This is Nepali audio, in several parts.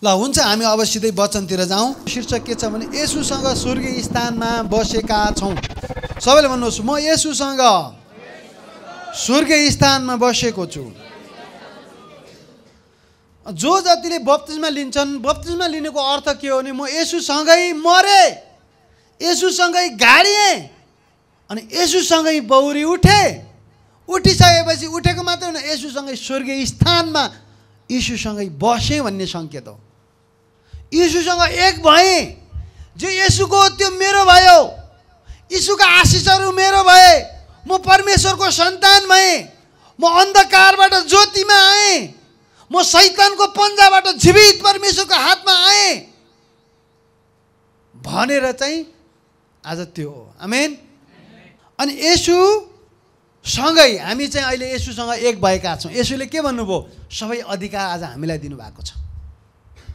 ल हुन्छ, हामी अब सिधै वचनतिर जाउँ। शीर्षक के छ भने येशूसँग स्वर्गीय स्थानमा बसेका छौँ। सबैले भन्नुहोस्, म येशूसँग स्वर्गीय स्थानमा बसेको छु। जो जतिले बप्तिस्मा लिन्छन्, बप्तिस्मा लिनुको अर्थ के हो भने म येशूसँगै मरे, येशूसँगै गाडिएँ, अनि येशूसँगै बौरी उठे। उठिसकेपछि उठेको मात्रै होइन, येशूसँगै स्वर्गीय स्थानमा येशूसँगै बसेँ भन्ने सङ्केत हो। येशूसँग एक भएँ, जो येशूको त्यो मेरो भयो, येशूका आशिषहरू मेरो भए, म परमेश्वरको सन्तान भएँ, म अन्धकारबाट ज्योतिमा आएँ, म शैतानको पन्जाबाट जीवित परमेश्वरको हातमा आएँ भनेर चाहिँ आज त्यो हो। आमेन। अनि येशूसँगै हामी चाहिँ अहिले येशूसँग एक भएका छौँ। येशूले के भन्नुभयो? सबै अधिकार आज हामीलाई दिनुभएको छ।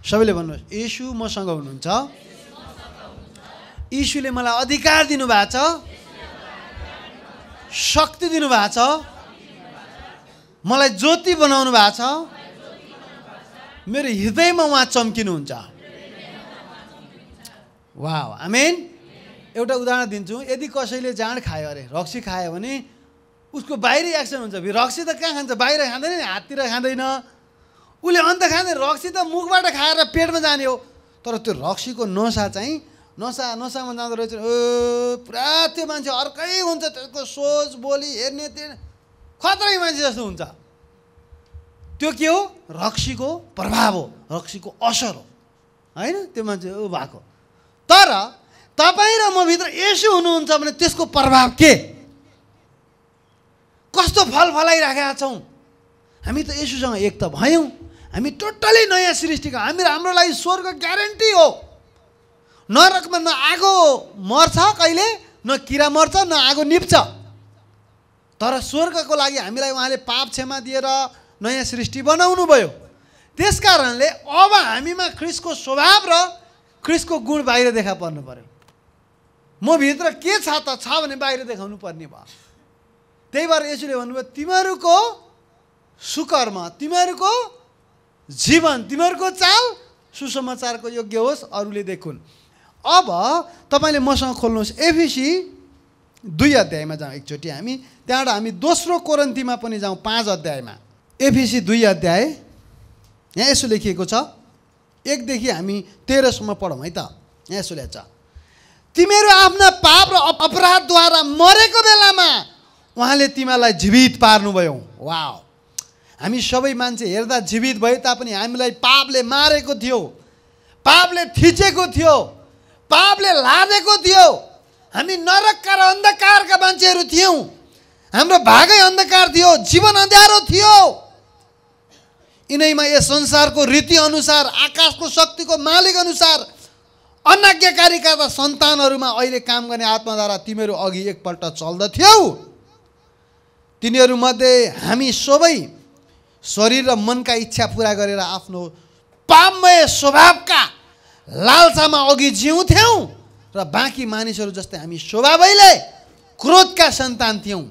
सबैले भन्नुहोस्, येशू मसँग हुनुहुन्छ, येशूले मलाई अधिकार दिनुभएको छ, शक्ति दिनुभएको छ, मलाई ज्योति बनाउनु भएको छ, मेरो हृदयमा उहाँ चम्किनुहुन्छ। वाह, आमेन। एउटा उदाहरण दिन्छु। यदि कसैले जाँड खायो अरे, रक्सी खायो भने उसको बाहिरी एक्सन हुन्छ। रक्सी त कहाँ खान्छ? बाहिर खाँदैन नि, हाततिर खाँदैन, उसले अन्त खाँदैन। रक्सी त मुखबाट खाएर पेटमा जाने हो। तर त्यो रक्सीको नसा चाहिँ नसामा जाँदो रहेछ, पुरा त्यो मान्छे अर्कै हुन्छ। त्यसको सोच बोली हेर्ने त्यो खतरै मान्छे जस्तो हुन्छ। त्यो के हो? रक्सीको प्रभाव हो, रक्सीको असर हो, होइन? त्यो मान्छे भएको। तर तपाईँ र म भित्र येशू हुनुहुन्छ भने त्यसको प्रभाव के? कस्तो फल फलाइराखेका छौँ? हामी त येशूसँग एक त भयौँ, हामी टोटली नयाँ सृष्टिको। हाम्रो लागि स्वर्ग ग्यारेन्टी हो। नरकमा न आगो मर्छ कहिले, न किरा मर्छ, न आगो निप्छ। तर स्वर्गको लागि हामीलाई उहाँले पाप क्षमा दिएर नयाँ सृष्टि बनाउनु भयो। त्यस कारणले अब हामीमा ख्रीष्टको स्वभाव र ख्रीष्टको गुण बाहिर देखा पर्नु पर्यो। म भित्र के छ त छ भने बाहिर देखाउनु पर्ने भयो। त्यही भएर येशूले भन्नुभयो, तिमीहरूको सुकर्म, तिमीहरूको जीवन, तिमीहरूको चाल सुसमाचारको योग्य होस्, अरूले देखुन्। अब तपाईँले मसँग खोल्नुहोस् एफिसी 2 अध्यायमा जाउँ एकचोटि हामी। त्यहाँबाट हामी दोस्रो कोरिन्थीमा पनि जाउँ 5 अध्यायमा। एफिसी 2 अध्याय, यहाँ यसो लेखिएको छ। 1 देखि हामी 13 सम्म पढौँ है त। यहाँ यसो लेख्छ, तिमीहरू आफ्ना पाप र अपराधद्वारा मरेको बेलामा उहाँले तिमीलाई जीवित पार्नुभयो। वाह, हामी सबै मान्छे हेर्दा जीवित भए तापनि हामीलाई पापले मारेको थियो, पापले थिचेको थियो, पापले लादेको थियो। हामी नरकका र अन्धकारका मान्छेहरू थियौँ। हाम्रो भागै अन्धकार थियो, जीवन अँध्यारो थियो। यिनैमा यस संसारको रीति अनुसार, आकाशको शक्तिको मालिक अनुसार अनाज्ञाकारीका सन्तानहरूमा अहिले काम गर्ने आत्माद्वारा तिमीहरू अघि एकपल्ट चल्दथ्यौ। तिनीहरूमध्ये हामी सबै शरीर र मनका इच्छा पुरा गरेर आफ्नो पापमय स्वभावका लालसामा अघि जिउँथ्यौँ र बाँकी मानिसहरू जस्तै हामी स्वभावैले क्रोधका सन्तान थियौँ,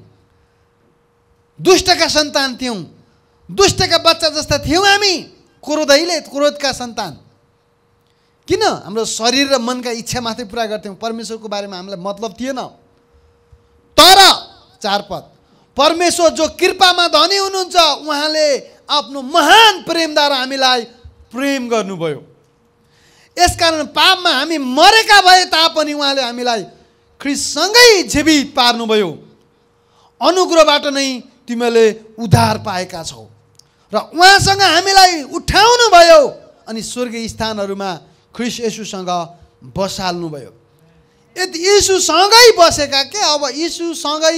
दुष्टका सन्तान थियौँ, दुष्टका बच्चा जस्ता थियौँ हामी, क्रोधका सन्तान। किन? हाम्रो शरीर र मनका इच्छा मात्रै पुरा गर्थ्यौँ, परमेश्वरको बारेमा हामीलाई मतलब थिएन। तर 4 पद, परमेश्वर जो कृपामा धनी हुनुहुन्छ, उहाँले आफ्नो महान प्रेमद्वारा हामीलाई प्रेम गर्नुभयो। यसकारण पापमा हामी मरेका भए तापनि उहाँले हामीलाई ख्रीष्टसँगै जीवित पार्नुभयो। अनुग्रहबाट नै तिमीले उद्धार पाएका छौ र उहाँसँग हामीलाई उठाउनु भयो अनि स्वर्गीय स्थानहरूमा ख्रीष्ट येशूसँग बसाल्नुभयो। यदि येशूसँगै बसेका के, अब येशूसँगै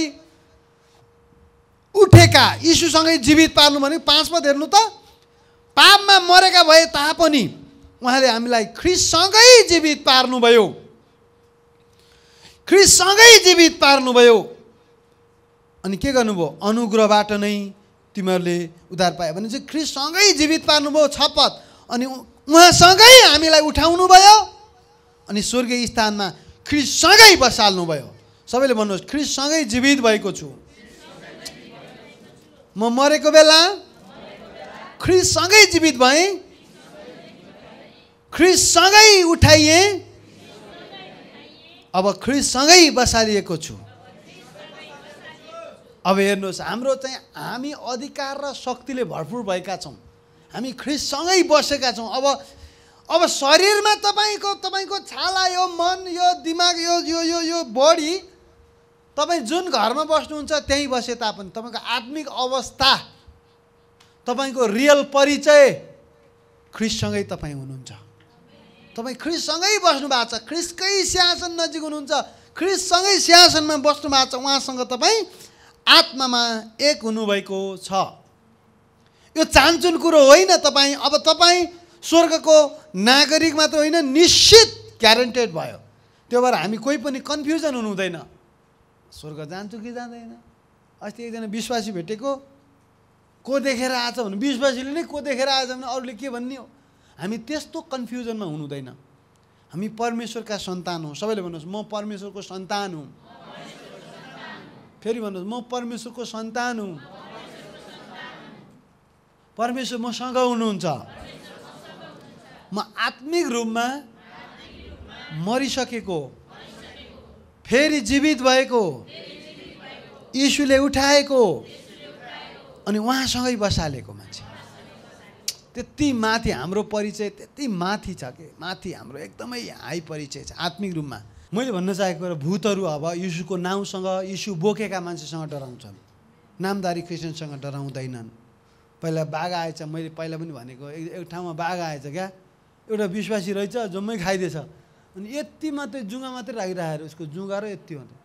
उठेका, येशूसँगै जीवित पार्नु भने 5 पद हेर्नु त। पापमा मरेका भए तापनि उहाँले हामीलाई ख्रीष्टसँगै जीवित पार्नुभयो, ख्रीष्टसँगै जीवित पार्नुभयो। अनि के गर्नुभयो? अनुग्रहबाट नै तिमीहरूले उद्धार पाए भने चाहिँ ख्रीष्टसँगै जीवित पार्नुभयो। 6 पद, अनि उहाँसँगै हामीलाई उठाउनु भयो अनि स्वर्गीय स्थानमा ख्रीष्टसँगै बसाल्नुभयो। सबैले भन्नुहोस्, ख्रीष्टसँगै जीवित भएको छु। म मरेको बेला ख्रीष्टसँगै जीवित भएँ ख्रीष्टसँगै उठाइए, अब ख्रीष्टसँगै बसालिएको छु। अब हेर्नुहोस्, हाम्रो चाहिँ हामी अधिकार र शक्तिले भरपुर भएका छौँ। हामी ख्रीष्टसँगै बसेका छौँ। अब शरीरमा तपाईँको छाला, यो मन, यो दिमाग, यो बडी, तपाईँ जुन घरमा बस्नुहुन्छ त्यहीँ बसे तापनि तपाईँको आत्मिक अवस्था, तपाईँको रियल परिचय ख्रीष्टसँगै तपाईँ हुनुहुन्छ। तपाईँ ख्रीष्टसँगै बस्नु भएको छ, ख्रीष्टकै सिंहासन नजिक हुनुहुन्छ, ख्रीष्टसँगै सिंहासनमा बस्नु भएको छ। उहाँसँग तपाईँ आत्मामा एक हुनुभएको छ। यो चान्चुन कुरो होइन। अब तपाईँ स्वर्गको नागरिक मात्र होइन, निश्चित ग्यारेन्टेड भयो। त्यो भएर हामी कोही पनि कन्फ्युजन हुनु हुँदैन। स्वर्ग जान्छु कि जाँदैन? अस्ति एकजना विश्वासी भेटेको, को देखेर आएछ भने विश्वासीले नै को देखेर आएछ भने अरूले के भन्ने हो? हामी त्यस्तो कन्फ्युजनमा हुनु हुँदैन। हामी परमेश्वरका सन्तान हौँ। सबैले भन्नुहोस्, म परमेश्वरको सन्तान हुँ। फेरि भन्नुहोस्, म परमेश्वरको सन्तान हुँ। परमेश्वर मसँग हुनुहुन्छ। म आत्मिक रूपमा मरिसकेको, फेरि जीवित भएको, यीशुले उठाएको अनि उहाँसँगै बसालेको मान्छे। त्यति माथि हाम्रो परिचय, त्यति माथि छ कि माथि हाम्रो एकदमै हाई परिचय छ आत्मिक रूपमा। मैले भन्न चाहेको र भूतहरू अब यीशुको नाउँसँग, यीशु बोकेका मान्छेसँग डराउँछन्, नामदारी क्रिस्चियनसँग डराउँदैनन्। पहिला बाघ आएछ, मैले पहिला पनि भनेको, एक ठाउँमा बाघ आएछ क्या, एउटा विश्वासी रहेछ, जम्मै खाइदिएछ। अनि यति मात्रै जुङ्गा मात्रै राखिरहेको, उसको जुङ्गा र यति मात्रै।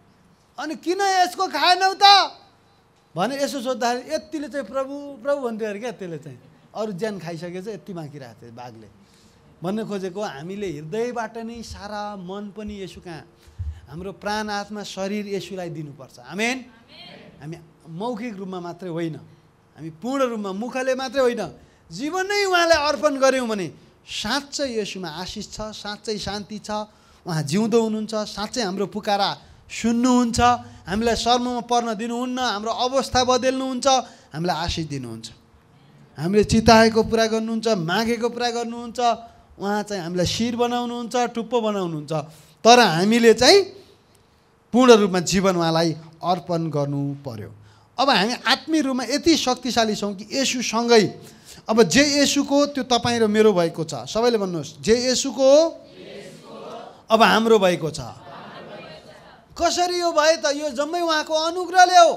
अनि किन यसको खाएनौ त भने यसो सोद्धाखेरि यतिले चाहिँ प्रभु प्रभु भन्थ्यो अरे क्या। त्यसले चाहिँ अरू ज्यान खाइसकेछ, यति बाँकिरहेको थियो बाघले। भन्न खोजेको, हामीले हृदयबाट नै सारा मन पनि यसो कहाँ, हाम्रो प्राण, आत्मा, शरीर यसुलाई दिनुपर्छ। आमेन। हामी मौखिक रूपमा मात्रै होइन, हामी पूर्ण रूपमा मुखले मात्रै होइन, जीवन नै उहाँलाई अर्पण गऱ्यौँ भने साँच्चै यसुमा आशिष छ, साँच्चै शान्ति छ। उहाँ जिउँदो हुनुहुन्छ, साँच्चै हाम्रो पुकारा सुन्नुहुन्छ, हामीलाई शर्ममा पर्न दिनुहुन्न, हाम्रो अवस्था बदल्नुहुन्छ, हामीलाई आशिष दिनुहुन्छ। हामीले चिताएको पुरा गर्नुहुन्छ, मागेको पुरा गर्नुहुन्छ। उहाँ चाहिँ हामीलाई शिर बनाउनुहुन्छ, टुप्पो बनाउनुहुन्छ। तर हामीले चाहिँ पूर्ण रूपमा जीवन उहाँलाई अर्पण गर्नु पर्यो। अब हामी आत्मिक रूपमा यति शक्तिशाली छौँ कि येशूसँगै, अब जे येशूको त्यो तपाईँ र मेरो भएको छ। सबैले भन्नुहोस्, जे येशूको अब हाम्रो भएको छ। कसरी यो भयो त? यो जम्मै उहाँको अनुग्रहले हो।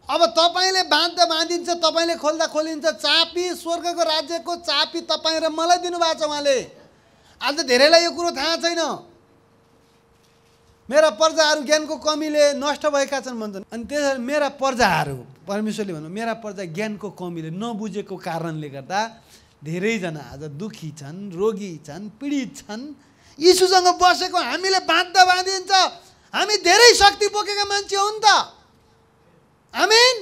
अब तपाईँले बाँध्दा बाँधिन्छ, तपाईँले खोल्दा खोलिन्छ। चाबी, स्वर्गको राज्यको चाबी तपाईँ र मलाई दिनुभएको छ उहाँले। आज त धेरैलाई यो कुरो थाहा छैन। मेरा प्रजाहरू ज्ञानको कमीले नष्ट भएका छन् भन्छन्। अनि त्यसरी मेरा प्रजाहरू, परमेश्वरले भन्नु, मेरा प्रजा ज्ञानको कमीले, नबुझेको कारणले गर्दा धेरैजना आज दुखी छन्, रोगी छन्, पीडित छन्। यीशुसँग बसेको हामीले बाँध्दा बाँधिन्छ। हामी धेरै शक्ति बोकेका मान्छे हो नि त। आमेन।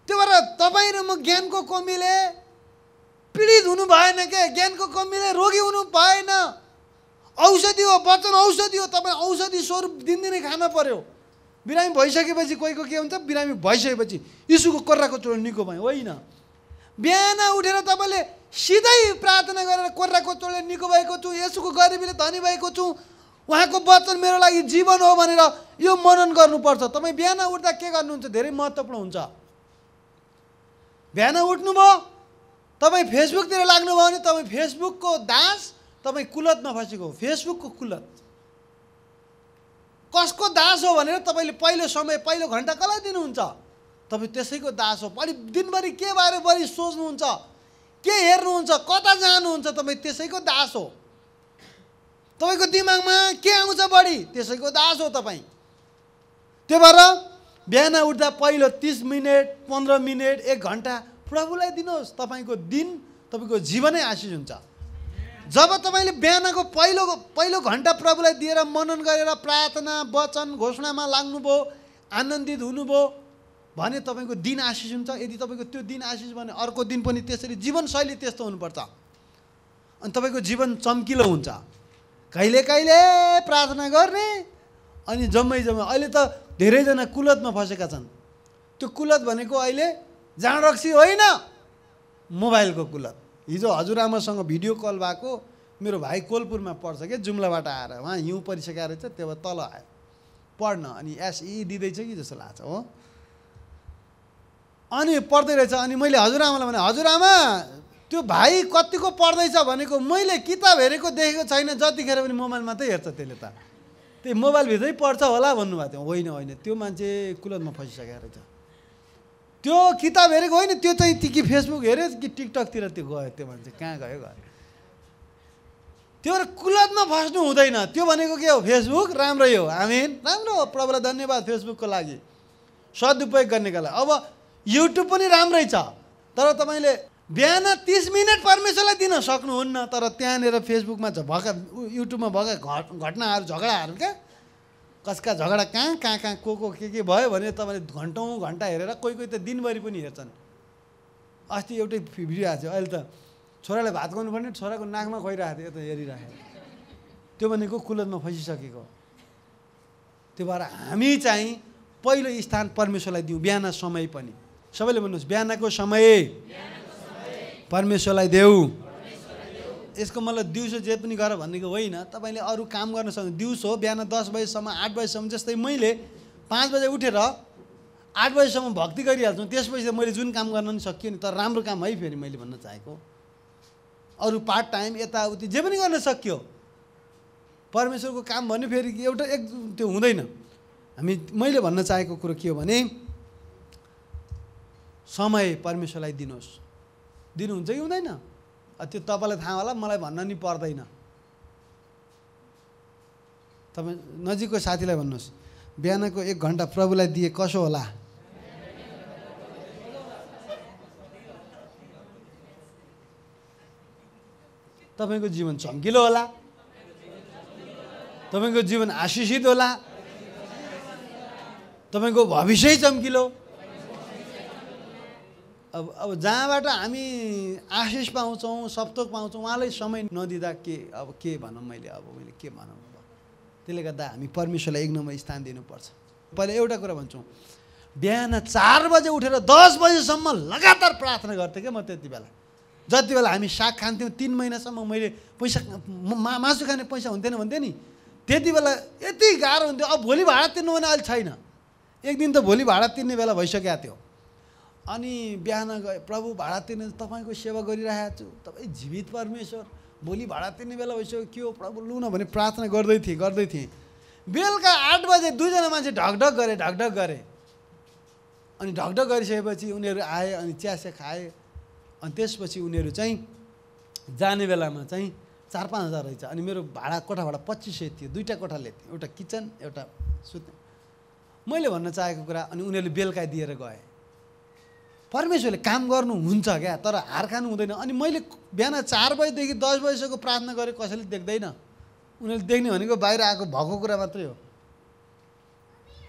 त्यो भएर तपाईँ र म ज्ञानको कमीले पीडित हुनु भएन के, ज्ञानको कमीले रोगी हुनु भएन। औषधि हो, वचन औषधि हो। तपाईँ औषधि स्वरूप दिनदिनै खान पर्यो। बिरामी भइसकेपछि कोहीको के हुन्छ, बिरामी भइसकेपछि यीशुको कोर्राको चोट निको भयो होइन। बिहान उठेर तपाईँले सिधै प्रार्थना गरेर कोर्राको चोटले निको भएको छु, यीशुको गरिबीले धनी भएको छु, उहाँको वचन मेरो लागि जीवन हो भनेर यो मनन गर्नुपर्छ। तपाईँ बिहान उठ्दा के गर्नुहुन्छ धेरै महत्त्वपूर्ण हुन्छ। बिहान उठ्नुभयो, तपाईँ फेसबुकतिर लाग्नुभयो भने तपाईँ फेसबुकको दास, तपाईँ कुलतमा फसेको, फेसबुकको कुलत। कसको दास हो भनेर तपाईँले पहिलो समय, पहिलो घन्टा कसलाई दिनुहुन्छ? तपाईँ त्यसैको दास हो। बढी दिनभरि के बारे बढी सोच्नुहुन्छ, के हेर्नुहुन्छ, कता जानुहुन्छ, तपाईँ त्यसैको दास हो। तपाईँको दिमागमा के आउँछ बढी, त्यसैको दास हो तपाईँ। त्यो भएर बिहान उठ्दा पहिलो 30 मिनट, 15 मिनट, 1 घन्टा प्रभुलाई दिनुहोस्। तपाईँको दिन, तपाईँको जीवनै आशिष हुन्छ। जब तपाईँले बिहानको पहिलो घन्टा प्रभुलाई दिएर मनन गरेर प्रार्थना, वचन, घोषणामा लाग्नुभयो, आनन्दित हुनुभयो भने तपाईँको दिन आशिष हुन्छ। यदि तपाईँको त्यो दिन आशिष भने अर्को दिन पनि त्यसरी, जीवनशैली त्यस्तो हुनुपर्छ। अनि तपाईँको जीवन चम्किलो हुन्छ। कहिले कहिले प्रार्थना गर्ने अनि जम्मै अहिले त धेरैजना कुलतमा फसेका छन्। त्यो कुलत भनेको अहिले जाँड रक्सी होइन, मोबाइलको कुलत। हिजो हजुरआमासँग भिडियो कल भएको, मेरो भाइ कोलपुरमा पढ्छ क्या, जुम्लाबाट आएर उहाँ हिउँ परिसकेको रहेछ, त्यो भएर तल आयो पढ्न, अनि एसई दिँदैछ कि जस्तो लाग्छ हो। अनि पढ्दै रहेछ, अनि मैले हजुरआमालाई भने हजुरआमा त्यो भाइ कतिको पढ्दैछ भनेको मैले किताब हेरेको देखेको छैन, जतिखेर पनि मोबाइल मात्रै हेर्छ त्यसले त, त्यही मोबाइलभित्रै पढ्छ होला भन्नुभएको थियो। होइन होइन, त्यो मान्छे कुलतमा फसिसकेको रहेछ, त्यो किताब हेरेको होइन, त्यो चाहिँ कि फेसबुक हेऱ्यो कि टिकटकतिर त्यो गयो, त्यो मान्छे कहाँ गयो गयो। त्यो कुलतमा फस्नु हुँदैन, त्यो भनेको के हो, फेसबुक राम्रै हो, आमिन, राम्रो हो, प्रभुलाई धन्यवाद फेसबुकको लागि, सदुपयोग गर्नेको लागि। अब युट्युब पनि राम्रै छ, तर तपाईँले बिहान 30 मिनट परमेश्वरलाई दिन सक्नुहुन्न, तर त्यहाँनिर फेसबुकमा भएका युट्युबमा भएका घटनाहरू झगडाहरू क्या, कसका झगडा कहाँ कहाँ कहाँ को के भयो भने तपाईँले घन्टौँ घन्टा हेरेर कोही कोही त दिनभरि पनि हेर्छन्। अस्ति एउटै भिडियो आएको थियो, अहिले त छोरालाई भात खुवाउनु पर्ने, छोराको नाकमा खुवाइरहेको थियो, यता हेरिरहेको, त्यो भनेको कुलतमा फसिसकेको। त्यो भएर हामी चाहिँ पहिलो स्थान परमेश्वरलाई दिउँ, बिहान समय पनि। सबैले भन्नुहोस् बिहानको समय परमेश्वरलाई देऊ। यसको मतलब दिउँसो जे पनि गर भन्नेको होइन, तपाईँले अरू काम गर्न सक्नु। दिउँसो बिहान 10 बजीसम्म 8 बजीसम्म, जस्तै मैले 5 बजे उठेर 8 बजीसम्म भक्ति गरिहाल्छु, त्यसपछि त मैले जुन काम गर्न पनि सकियो नि, तर राम्रो काम है, फेरि मैले भन्न चाहेको अरू पार्ट टाइम यताउति जे पनि गर्न सकियो। परमेश्वरको काम भन्ने फेरि एउटा त्यो हुँदैन। मैले भन्न चाहेको कुरो के हो भने समय परमेश्वरलाई दिनुहोस्। दिनुहुन्छ कि हुँदैन त्यो तपाईँलाई थाहा होला, मलाई भन्न नि पर्दैन। तपाईँ नजिकको साथीलाई भन्नुहोस् बिहानको 1 घन्टा प्रभुलाई दिए कसो होला। तपाईँको जीवन चम्किलो होला, तपाईँको जीवन आशिषित होला, तपाईँको भविष्य चम्किलो। अब जहाँबाट हामी आशिष पाउँछौँ, सप्तक पाउँछौँ, उहाँलाई समय नदिँदा के भनौँ, मैले के भनौँ। त्यसले गर्दा हामी परमेश्वरलाई 1 नम्बर स्थान दिनुपर्छ। पहिला एउटा कुरा भन्छु, बिहान 4 बजे उठेर 10 बजेसम्म लगातार प्रार्थना गर्थेँ क्या म। त्यति बेला जति बेला हामी साग खान्थ्यौँ 3 महिनासम्म मैले पैसा मासु खाने पैसा हुन्थेन भन्थेँ नि, त्यति बेला यति गाह्रो हुन्थ्यो। अब भोलि भाडा तिर्नु भने अहिले छैन, एक दिन त भोलि भाडा तिर्ने बेला भइसकेको थियो। अनि बिहान गए, प्रभु भाडा तिर्ने तपाईँको सेवा गरिरहेको छु, तपाईँ जीवित परमेश्वर, भोलि भाडा तिर्ने बेला भइसक्यो, के हो प्रभु लु न भने प्रार्थना गर्दै थिएँ। बेलुका 8 बजे 2 जना मान्छे ढकढक गरे। अनि ढकढक गरिसकेपछि उनीहरू आए, अनि चिया खाए, अनि त्यसपछि उनीहरू चाहिँ जाने बेलामा चाहिँ 4-5 हजार रहेछ। अनि मेरो कोठा भाडा 2500 थियो, 2टा कोठा लिएको थिएँ, एउटा किचन एउटा सुत्ने। मैले भन्न चाहेको कुरा, अनि उनीहरूले बेलुका दिएर गए। परमेश्वरले काम गर्नुहुन्छ क्या, तर हार खानु हुँदैन। अनि मैले बिहान 4 बजीदेखि 10 बजीसम्म प्रार्थना गरेँ, कसैले देख्दैन। उनीहरूले देख्ने भनेको बाहिर आएको भएको कुरा मात्रै हो।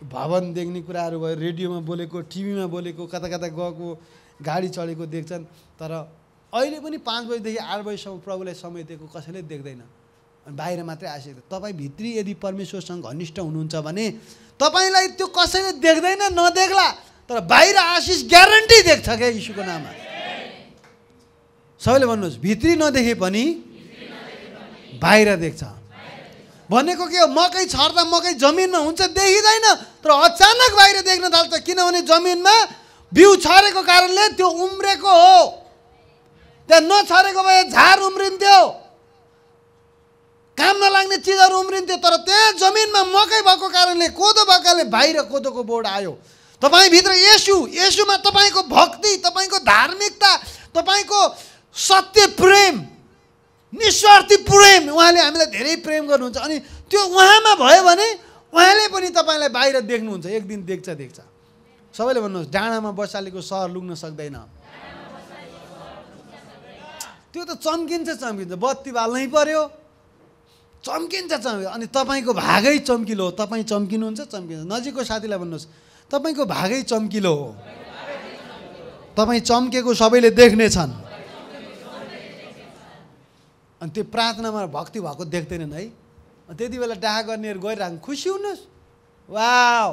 भवन देख्ने कुराहरू भयो, रेडियोमा बोलेको, टिभीमा बोलेको, कता कता गएको, गाडी चढेको देख्छन्। तर अहिले पनि 5 बजीदेखि 8 बजीसम्म प्रभुलाई समय दिएको कसैले देख्दैन, अनि बाहिर मात्रै आइसक्यो। तपाईँ भित्री यदि परमेश्वरसँग घनिष्ठ हुनुहुन्छ भने तपाईँलाई त्यो कसैले देख्दैन, नदेख्ला, तर बाहिर आशिष ग्यारेन्टी देख्छ क्या यीशुको नाममा। सबैले भन्नुहोस् भित्री नदेखे पनि बाहिर देख्छ भनेको के हो। मकै छर्दा मकै जमिनमा हुन्छ देखिँदैन, तर अचानक बाहिर देख्न थाल्छ, किनभने जमिनमा बिउ छरेको कारणले त्यो उम्रेको हो। त्यहाँ नछरेको भए झार उम्रिन्थ्यो, काम नलाग्ने चिजहरू उम्रिन्थ्यो, तर त्यहाँ जमिनमा मकै भएको कारणले, कोदो भएकाले बाहिर कोदोको बोट आयो। तपाईँभित्र येशूमा तपाईँको भक्ति, तपाईँको धार्मिकता, तपाईँको सत्य प्रेम, निस्वार्थी प्रेम, उहाँले हामीलाई धेरै प्रेम गर्नुहुन्छ। अनि त्यो उहाँमा भयो भने उहाँले पनि तपाईँलाई बाहिर देख्नुहुन्छ, एक दिन देख्छ। सबैले भन्नुहोस् डाँडामा बसालेको सहर लुक्न सक्दैन। त्यो त चम्किन्छ, बत्ती बाल्नै पर्यो, चम्किन्छ। अनि तपाईँको भागै चम्किलो हो, तपाईँ चम्किनुहुन्छ। नजिकको साथीलाई भन्नुहोस् तपाईँको भागै चम्किलो हो, तपाईँ चम्केको सबैले देख्नेछन्। अनि त्यो प्रार्थनामा भक्ति भएको देख्दैनन् है। त्यति बेला डाहा गर्नेहरू गइरहनु, खुसी हुनुहोस्। वाउ,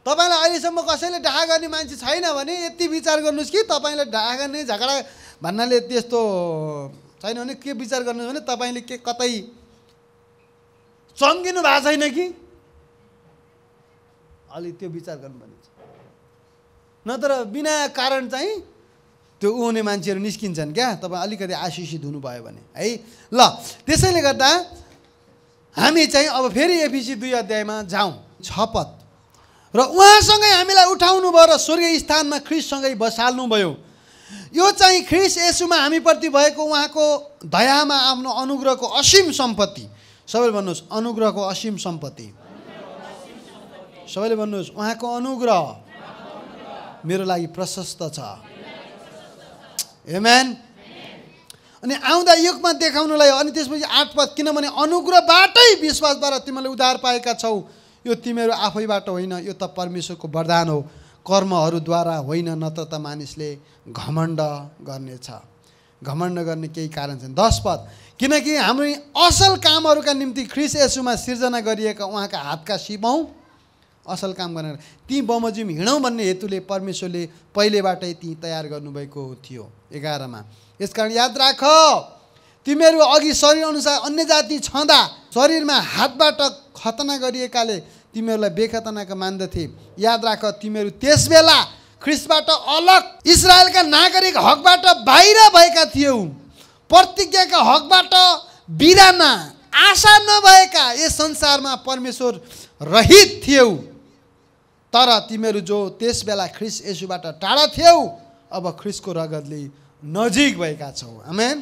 तपाईँलाई अहिलेसम्म कसैले डाहा गर्ने मान्छे छैन भने यति विचार गर्नुहोस् कि तपाईँलाई डाहा गर्ने, झगडा भन्नाले त्यस्तो छैन भने के विचार गर्नु भने तपाईँले के कतै चङ्गिनु भएको छैन कि अलि त्यो विचार गर्नुपर्ने छ। नत्र बिना कारण चाहिँ त्यो हुने मान्छेहरू निस्किन्छन् क्या, तपाईँ अलिकति आशिषित हुनुभयो भने है। ल त्यसैले गर्दा हामी चाहिँ अब फेरि एफिसी 2 अध्यायमा जाउँ। शपथ र उहाँसँगै हामीलाई उठाउनु भयो र स्वर्गीय स्थानमा ख्रीष्टसँगै बसाल्नुभयो। यो चाहिँ ख्रीष्ट येशूमा हामीप्रति भएको उहाँको दयामा आफ्नो अनुग्रहको असीम सम्पत्ति। सबैले भन्नुहोस् अनुग्रहको असीम सम्पत्ति। सबैले भन्नुहोस् उहाँको अनुग्रह मेरो लागि प्रशस्त छ। आमेन। अनि आउँदा युगमा देखाउनलाई, अनि त्यसपछि 8 पद, किनभने अनुग्रहबाटै विश्वासद्वारा तिमीले उद्धार पाएका छौ, यो तिमीहरू आफैबाट होइन, यो त परमेश्वरको वरदान हो, कर्महरूद्वारा होइन, नत्र त मानिसले घमण्ड गर्नेछ। घमण्ड गर्ने केही कारण छैन। 10 पद, किनकि हाम्रो असल कामहरूका निम्ति ख्रीष्ट येशूमा सिर्जना गरिएका उहाँका हातका सिपौँ असल काम गरेर ती बमोजिम हिँडौँ भन्ने हेतुले परमेश्वरले पहिलेबाटै ती तयार गर्नुभएको थियो। 11 मा, यसकारण याद राख तिमीहरू अघि शरीर अनुसार अन्य जाति छँदा शरीरमा हातबाट खतना गरिएकाले तिमीहरूलाई बेखतनाका मान्दथे। याद राख तिमीहरू त्यस बेला ख्रीष्टबाट अलग इस्राएलका नागरिक हकबाट बाहिर भएका थियौ, प्रतिज्ञाका हकबाट बिरामा, आशा नभएका यस संसारमा परमेश्वर रहित थियौ। तर तिमीहरू जो त्यस बेला ख्रीष्ट येशूबाट टाढा थियौ, अब ख्रीष्टको रगतले नजिक भएका छौ। आमेन।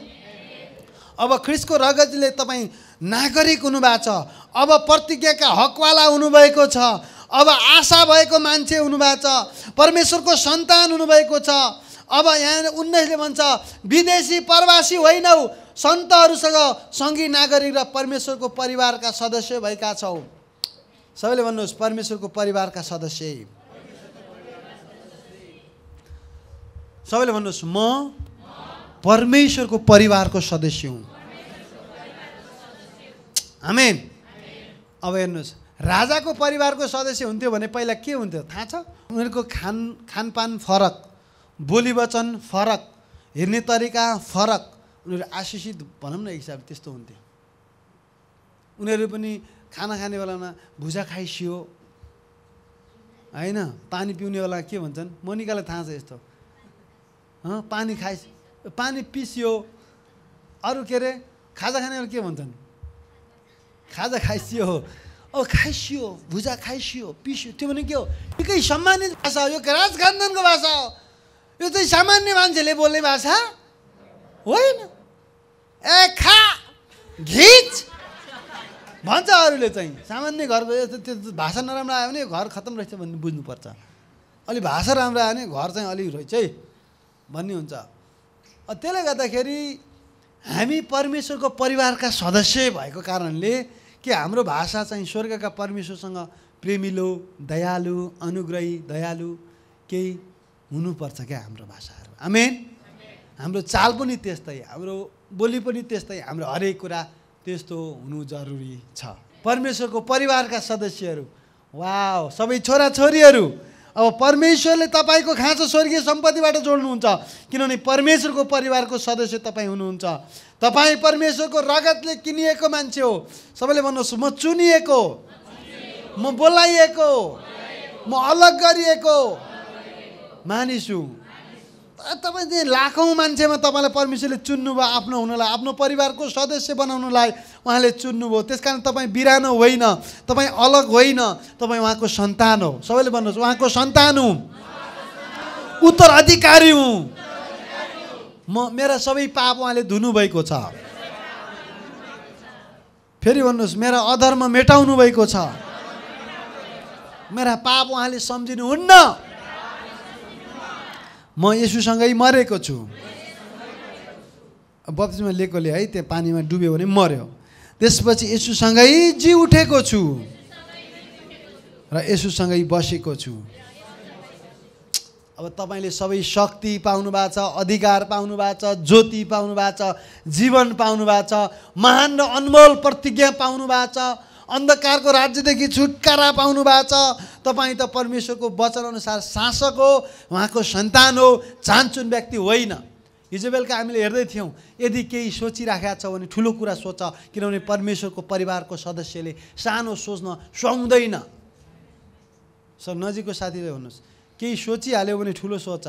अब ख्रीष्टको रगतले तपाईँ नागरिक हुनुभएको छ। अब प्रतिज्ञाका हकवाला हुनुभएको छ। अब आशा भएको मान्छे हुनुभएको छ। परमेश्वरको सन्तान हुनुभएको छ। अब यहाँ 19ले भन्छ विदेशी परवासी होइनौ, सन्तहरूसँग सँगै नागरिक र परमेश्वरको परिवारका सदस्य भएका छौ। सबैले भन्नुहोस् परमेश्वरको परिवारका सदस्य। सबैले भन्नुहोस् म परमेश्वरको परिवारको सदस्य हुँ। आमेन। अब हेर्नुहोस् राजाको परिवारको सदस्य हुन्थ्यो भने पहिला के हुन्थ्यो थाहा छ? उनीहरूको खानपान फरक, बोली वचन फरक, हेर्ने तरिका फरक, उनीहरू आशिषित भनौँ न एक हिसाबले त्यस्तो हुन्थ्यो। उनीहरू पनि खाना खाने बेलामा भुजा खाइसियो होइन, पानी पिउने बेला के भन्छन्, मोनिकालाई थाहा छ यस्तो, पानी पानी पिसियो, अरू के अरे खाजा खाने बेला के भन्छन्, खाजा खाइसियो, अब खाइसियो, भुजा खाइसियो, पिसियो, त्यो भने के हो? निकै सम्मानित भाषा हो, यो राजखानदानको भाषा हो, यो चाहिँ सामान्य मान्छेले बोल्ने भाषा होइन। ए खा घिच भन्छ अरूले चाहिँ, सामान्य घरको त्यो भाषा नराम्रो आयो भने घर खत्तम रहेछ भन्ने बुझ्नुपर्छ। अलि भाषा राम्रो आयो भने घर चाहिँ अलि रहेछ है भन्ने हुन्छ। त्यसले गर्दाखेरि हामी परमेश्वरको परिवारका सदस्य भएको कारणले कि हाम्रो भाषा चाहिँ स्वर्गका परमेश्वरसँग प्रेमिलो, दयालु, अनुग्रही, दयालु केही हुनुपर्छ क्या हाम्रो भाषाहरू। आमेन। हाम्रो चाल पनि त्यस्तै, हाम्रो बोली पनि त्यस्तै, हाम्रो हरेक कुरा त्यस्तो हुनु जरुरी छ। परमेश्वरको परिवारका सदस्यहरू, वाव, सबै छोराछोरीहरू, अब परमेश्वरले तपाईँको खाँचो स्वर्गीय सम्पत्तिबाट जोड्नुहुन्छ, किनभने परमेश्वरको परिवारको सदस्य तपाईँ हुनुहुन्छ। तपाईँ परमेश्वरको रगतले किनिएको मान्छे हो। सबैले भन्नुहोस् म चुनिएको, म बोलाइएको, म अलग गरिएको मानिस हुँ। तपाईँ चाहिँ लाखौँ मान्छेमा तपाईँलाई परमेश्वरले चुन्नुभयो आफ्नो हुनलाई, आफ्नो परिवारको सदस्य बनाउनलाई उहाँले चुन्नुभयो। त्यस कारण तपाईँ बिरानो होइन, तपाईँ अलग होइन, तपाईँ उहाँको सन्तान हो। सबैले भन्नुहोस् उहाँको सन्तान हुँ, उत्तराधिकारी हुँ। मेरा सबै पाप उहाँले धुनुभएको छ। फेरि भन्नुहोस् मेरा अधर्म मेटाउनु भएको छ। मेरा पाप उहाँले सम्झिनुहुन्न। म येशूसँगै मरेको छु। बप्तिस्मा लिएकोले है त्यो पानीमा डुब्यो भने मर्यो, त्यसपछि येशूसँगै जी उठेको छु र येशूसँगै बसेको छु। अब तपाईँले सबै शक्ति पाउनु भएको छ, अधिकार पाउनु भएको छ, ज्योति पाउनु भएको छ, जीवन पाउनु भएको छ, महान र अनमोल प्रतिज्ञा पाउनु भएको छ, अन्धकारको राज्यदेखि छुटकारा पाउनु भएको छ। तपाईँ त परमेश्वरको वचन अनुसार शासक हो, उहाँको सन्तान हो, चाहन्छुन व्यक्ति होइन। हिजोबेलका हामीले हेर्दै थियौँ, यदि केही सोचिराखेका छौ भने ठुलो कुरा सोच, किनभने परमेश्वरको परिवारको सदस्यले सानो सोच्न सुहाउँदैन। सब नजिकको साथीले भन्नुहोस्, केही सोचिहाल्यो भने ठुलो सोच।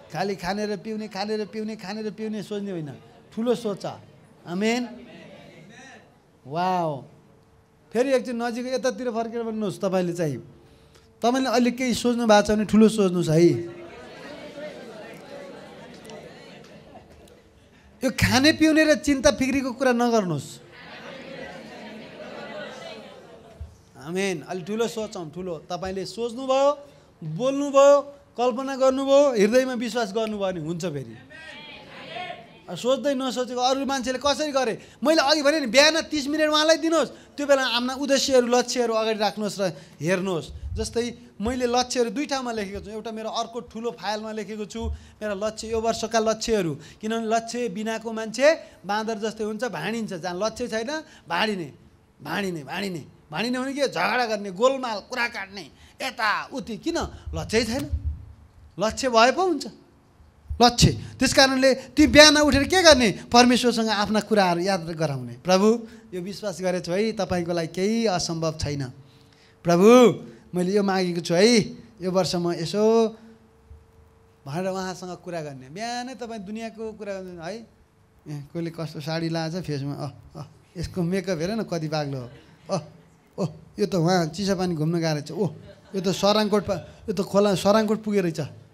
खालि खानेर पिउने सोच्ने होइन, ठुलो सोच। आमेन। वाओ। फेरि एकचोटि नजिक यतातिर फर्केर भन्नुहोस्, तपाईँले अहिले केही सोच्नु भएको छ भने ठुलो सोच्नुहोस् है। यो खाने पिउने र चिन्ता फिक्रीको कुरा नगर्नुहोस्। आमेन। अलि ठुलो सोचौँ, ठुलो। तपाईँले सोच्नुभयो, बोल्नुभयो, कल्पना गर्नुभयो, हृदयमा विश्वास गर्नुभयो भने हुन्छ। फेरि सोच्दै नसोचेको अरू मान्छेले कसरी गरे, मैले अघि भने नि बिहान 30 मिनट उहाँलाई दिनुहोस्, त्यो बेला आफ्ना उद्देश्यहरू लक्ष्यहरू अगाडि राख्नुहोस् र हेर्नुहोस्। जस्तै मैले लक्ष्यहरू 2 ठाउँमा लेखेको छु। एउटा मेरो अर्को ठुलो फाइलमा लेखेको छु, मेरो लक्ष्य, यो वर्षका लक्ष्यहरू। किनभने लक्ष्य बिनाको मान्छे बाँदर जस्तै हुन्छ, भाँडिन्छ। जहाँ लक्ष्य छैन भाँडिने भने के, झगडा गर्ने, गोलमाल, कुरा काट्ने, यताउति। किन? लक्ष्य छैन। लक्ष्य भए पो हुन्छ लक्ष्य। त्यस कारणले ती बिहान उठेर के गर्ने, परमेश्वरसँग आफ्ना कुराहरू याद गराउने। प्रभु, यो विश्वास गरेछु है, तपाईँको लागि केही असम्भव छैन। प्रभु, मैले यो मागेको छु है, यो वर्ष म यसो भनेर उहाँसँग कुरा गर्ने। बिहानै तपाईँ दुनियाँको कुरा गर्नु है। कोहीले कस्तो साडी लगाएको छ फेसमा, यसको मेकअप हेर न कति बाग्लो हो। यो त उहाँ चिसापानी घुम्न गएको रहेछ। यो त यो त खोला सराङकोट पुगेर रहेछ।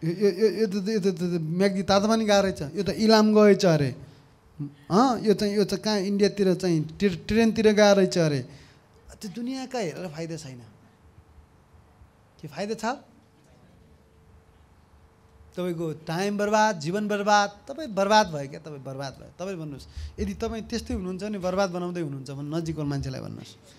यो त म्याग्दी तातो पनि गएको रहेछ। यो त इलाम गएछ अरे। यो त कहाँ इन्डियातिर चाहिँ ट्रेनतिर गएको रहेछ अरे। त्यो दुनियाँका हेरेर फाइदा छैन। के फाइदा छ? तपाईँको टाइम बर्बाद, जीवन बर्बाद। तपाईँ बर्बाद भयो क्या, तपाईँ बर्बाद भयो। तपाईँ भन्नुहोस्, यदि तपाईँ त्यस्तै हुनुहुन्छ भने बर्बाद बनाउँदै हुनुहुन्छ भने नजिकको मान्छेलाई भन्नुहोस्।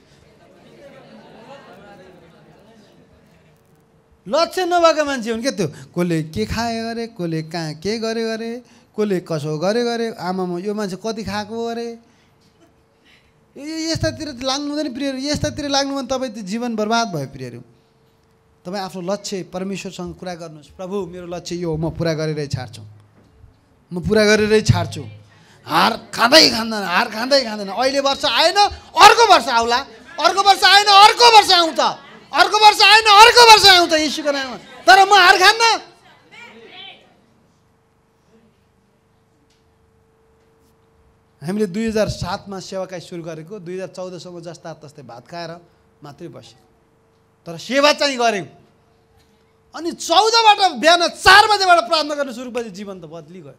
लक्ष्य नभएको मान्छे हुन् क्या त्यो। कसले के खायो अरे, कसले कहाँ के गरे, कसले कसो गरे। आमामा यो मान्छे कति खाएको अरे। यस्तातिर लाग्नु हुँदैन प्रियहरू। यस्तातिर लाग्नु भने तपाईँ त्यो जीवन बर्बाद भयो प्रियहरू। तपाईँ आफ्नो लक्ष्य परमेश्वरसँग कुरा गर्नुहोस्। प्रभु, मेरो लक्ष्य यो हो, म पुरा गरेरै छाड्छु। हार खाँदैन। अहिले वर्ष आएन, अर्को वर्ष आउला। अर्को वर्ष आएन, अर्को वर्ष आउँछ। अर्को वर्ष आएन, अर्को वर्ष आउँछ यीशुको नाममा। तर म हार खान्न। हामीले 2007मा सेवाकाई सुरु गरेको, 2014सम्म जस्ता तस्तै भात खाएर मात्रै बस्यो। तर सेवा चाहिँ गऱ्यौँ। अनि 14बाट बिहान 4 बजेबाट प्रार्थना गर्न सुरु गरेपछि जीवन त बदलिगयो।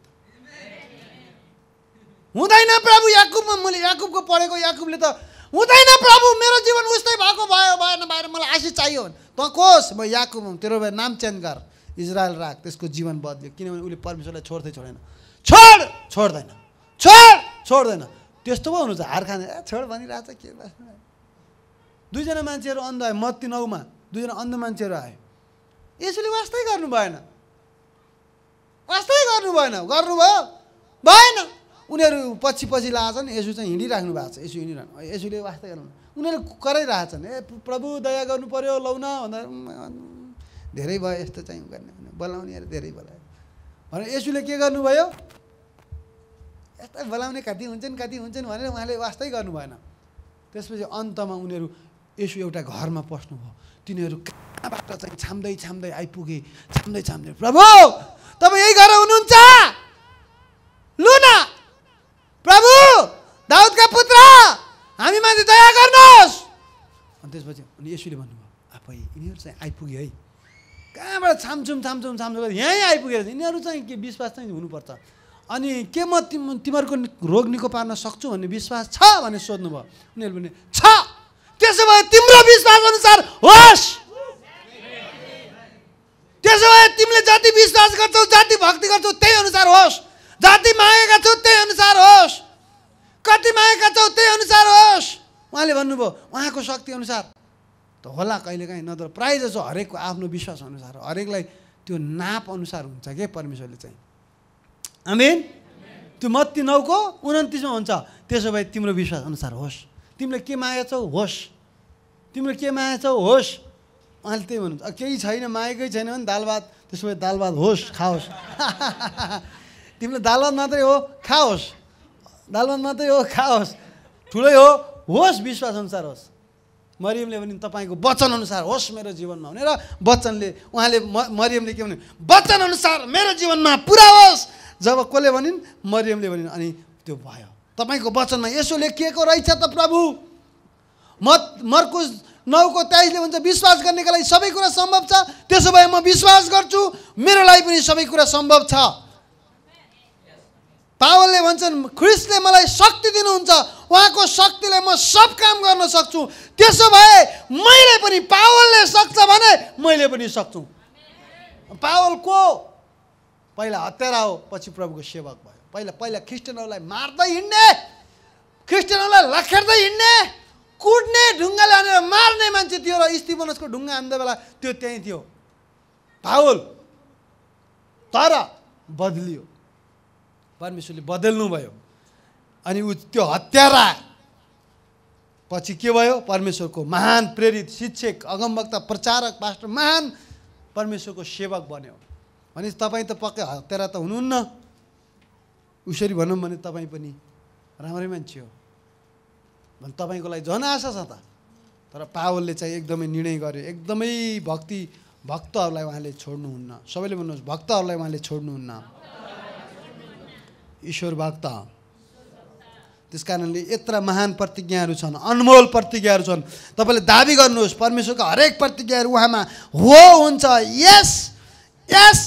हुँदैन प्रभु, याकुबमा मैले याकुबको पढेको, याकुबले त हुँदैन प्रभु, मेरो जीवन उस्तै भएको भएन, मलाई आशिष चाहियो भने त कोस म याकुब हुँ, तेरो नाम चेन्ज गर, इजरायल राख। त्यसको जीवन बदल्यो, किनभने उसले परमेश्वरलाई छोड्दैन। छोड्दैन। त्यस्तो पो हुनु छ। हार खाने छोड भनिरहेछ के। 2 जना मान्छेहरू अन्ध आयो। मत्ती 9मा 2 जना अन्ध मान्छेहरू आयो। यसुले वास्तै गर्नु भएन। उनीहरू पछि लागेछन्। यसु चाहिँ हिँडिराख्नु भएको छ। यसुले वास्तै गर्नु। उनीहरू कराइरहेछन्, प्रभु दया गर्नु पर्यो, लौ न भन्दा धेरै भयो यस्तो चाहिँ गर्ने। बोलाउनेहरू धेरै बोलायो भनेर यसुले के गर्नुभयो, यस्ता बोलाउने कति हुन्छन् भनेर उहाँले वास्तै गर्नु भएन। त्यसपछि अन्तमा उनीहरू यसु एउटा घरमा पस्नुभयो। तिनीहरू कहाँबाट चाहिँ छाम्दै आइपुगे। प्रभु, तपाईँ यही घर हुनुहुन्छ? लु न प्रभु, दाउदका पुत्र, हामीमाथि दया गर्नुहोस्। अनि त्यसपछि यसुले भन्नुभयो, आफै यिनीहरू चाहिँ आइपुग्यो है। कहाँबाट छामछुम यहीँ आइपुगेर यिनीहरू चाहिँ के विश्वास चाहिँ हुनुपर्छ। अनि के म तिमीहरूको रोग निको पार्न सक्छु भन्ने विश्वास छ भने सोध्नुभयो। उनीहरूले भने छ। त्यसो भए तिम्रो विश्वास अनुसार होस्। त्यसो भए तिमीले जति विश्वास गर्छौ, जति भक्ति गर्छौ, त्यही अनुसार होस्। जति मागेका छौ त्यही अनुसार होस्। कति मागेका छौ त्यही अनुसार होस्। उहाँले भन्नुभयो उहाँको शक्ति अनुसार त होला कहिलेकाहीँ, नत्र प्रायः जसो हरेकको आफ्नो विश्वास अनुसार, हरेकलाई त्यो नाप अनुसार हुन्छ के परमेश्वरले चाहिँ। आमेन। त्यो मत्ती 9:29मा हुन्छ, त्यसो भए तिम्रो विश्वास अनुसार होस्। तिमीले के मागेछौ होस्। उहाँले त्यही भन्नुहुन्छ, केही छैन मागेकै छैन भने दाल भात, त्यसो भए दाल भात होस् खाओस्। तिमीले दाल भात मात्रै हो खाओस्, दाल भात मात्रै हो खाओस्, ठुलै होस् विश्वास अनुसार होस्। मरियमले पनि तपाईँको वचन अनुसार होस् मेरो जीवनमा भनेर वचनले उहाँले मरियमले के भन्नु, वचन अनुसार मेरो जीवनमा पुरा होस्। जब कसले भनिन्, मरियमले भनिन्, अनि त्यो भयो। तपाईँको वचनमा यसो लेखिएको रहेछ त प्रभु। मर्कुस 9:23 भन्छ विश्वास गर्नेका लागि सबै कुरा सम्भव छ। त्यसो भए म विश्वास गर्छु, मेरो लागि पनि सबै कुरा सम्भव छ। पावलले भन्छन् ख्रिस्टले मलाई शक्ति दिनुहुन्छ, उहाँको शक्तिले म सब काम गर्न सक्छु। त्यसो भए मैले पनि, पावलले सक्छ भने मैले पनि सक्छु। पावल को? पहिला हत्यारा हो, पछि प्रभुको सेवक भयो। पहिला क्रिस्चियनहरूलाई मार्दै हिँड्ने, क्रिस्चियनहरूलाई लखेर्दै हिँड्ने, कुट्ने, ढुङ्गाले हानेर मार्ने मान्छे थियो। र स्तिफनसको ढुङ्गा हान्दा बेला त्यो त्यहीँ थियो पावल। तर बदलियो, परमेश्वरले बदल्नु भयो। अनि त्यो हत्यारा पछि के भयो? परमेश्वरको महान प्रेरित शिक्षक, अगमवक्ता, प्रचारक, पास्टर, महान परमेश्वरको सेवक बन्यो। भने तपाईँ त पक्कै हत्यारा त हुनुहुन्न। उसरी भनौँ भने तपाईँ पनि राम्रै मान्छे हो भने तपाईँको लागि झन् आशा छ त। तर पावलले चाहिँ एकदमै निर्णय गर्यो, एकदमै भक्तहरूलाई उहाँले छोड्नुहुन्न। सबैले भन्नुहोस्, भक्तहरूलाई उहाँले छोड्नुहुन्न। ईश्वर भक्त। त्यस कारणले यत्र महान प्रतिज्ञाहरू छन्, अनमोल प्रतिज्ञाहरू छन्। तपाईँले दाबी गर्नुहोस्, परमेश्वरको हरेक प्रतिज्ञाहरू उहाँमा हो हुन्छ। यस यस,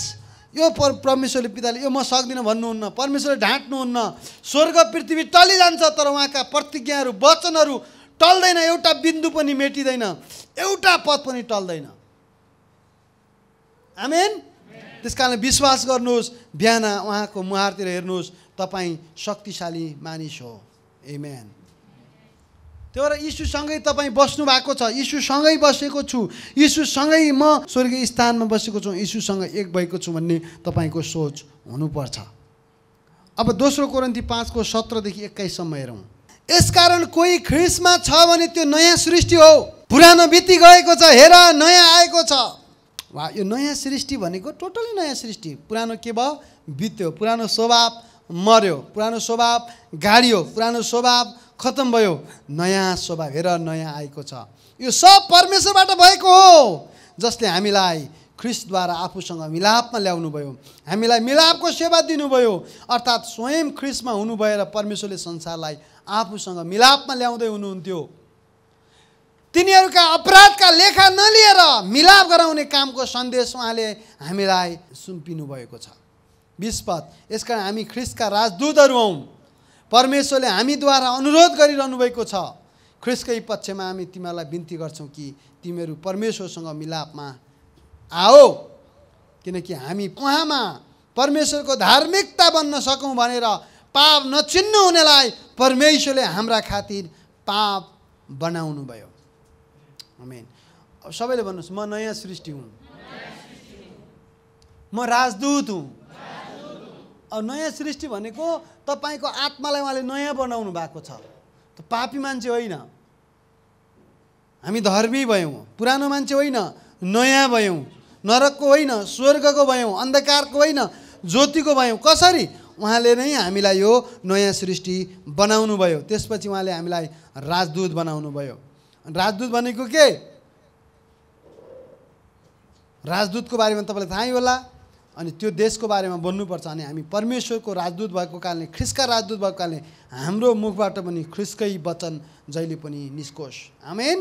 यो परमेश्वरले पिताले यो म सक्दिनँ भन्नुहुन्न, परमेश्वरले ढाँट्नुहुन्न। स्वर्ग पृथ्वी टलिजान्छ तर उहाँका प्रतिज्ञाहरू, वचनहरू टल्दैन। एउटा बिन्दु पनि मेटिँदैन, एउटा पद पनि टल्दैन। आमेन। त्यस कारणले विश्वास गर्नुहोस्, बिहान उहाँको मुहारतिर हेर्नुहोस्, तपाईँ शक्तिशाली मानिस हो। आमेन। त्यो भएर यीशुसँगै तपाईँ बस्नु भएको छ। यीशुसँगै बसेको छु, यीशुसँगै म स्वर्गीय स्थानमा बसेको छु, यीशुसँग एक भएको छु भन्ने तपाईँको सोच हुनुपर्छ। अब दोस्रो कोरिन्थी 5:17-21 हेरौँ। यसकारण कोही ख्रिस्टमा छ भने त्यो नयाँ सृष्टि हो, पुरानो बिति गएको छ, हेर नयाँ आएको छ। वा, यो नयाँ सृष्टि भनेको टोटली नयाँ सृष्टि। पुरानो के भयो? बित्यो। पुरानो स्वभाव मर्यो, पुरानो स्वभाव गाडियो, पुरानो स्वभाव खत्तम भयो, नयाँ स्वभाव हेर नयाँ आएको छ। यो सब परमेश्वरबाट भएको हो, जसले हामीलाई ख्रिस्टद्वारा आफूसँग मिलापमा ल्याउनु भयो, हामीलाई मिलापको सेवा दिनुभयो। अर्थात् स्वयं ख्रिस्टमा हुनुभयो र परमेश्वरले संसारलाई आफूसँग मिलापमा ल्याउँदै हुनुहुन्थ्यो। तिनीहरूका अपराधका लेखा नलिएर मिलाप गराउने कामको सन्देश उहाँले हामीलाई सुम्पिनु भएको छ। 20 पद। यसकारण हामी ख्रिस्टका राजदूतहरू हौँ, परमेश्वरले हामीद्वारा अनुरोध गरिरहनु भएको छ। ख्रिस्टकै पक्षमा हामी तिमीहरूलाई बिन्ती गर्छौँ कि तिमीहरू परमेश्वरसँग मिलापमा आओ, किनकि हामी उहाँमा परमेश्वरको धार्मिकता बन्न सकौँ भनेर पाप नचिन्नु हुनेलाई परमेश्वरले हाम्रा खातिर पाप बनाउनु भयो। आमेन। अब सबैले भन्नुहोस्, म नयाँ सृष्टि हुँ, म राजदूत हुँ। अब नयाँ सृष्टि भनेको तपाईँको आत्मालाई उहाँले नयाँ बनाउनु भएको छ। त पापी मान्छे होइन, हामी धर्मी भयौँ। पुरानो मान्छे होइन, नयाँ भयौँ। नरकको होइन, स्वर्गको भयौँ। अन्धकारको होइन, ज्योतिको भयौँ। कसरी? उहाँले नै हामीलाई यो नयाँ सृष्टि बनाउनु भयो। त्यसपछि उहाँले हामीलाई राजदूत बनाउनु भयो। राजदूत भनेको के? राजदूतको बारेमा तपाईँलाई थाहै होला। अनि त्यो देशको बारेमा बोल्नुपर्छ। अनि हामी परमेश्वरको राजदूत भएको कारणले, ख्रिस्टका राजदूत भएको कारणले हाम्रो मुखबाट पनि ख्रिस्टकै वचन जहिले पनि निस्कोस्। आमेन।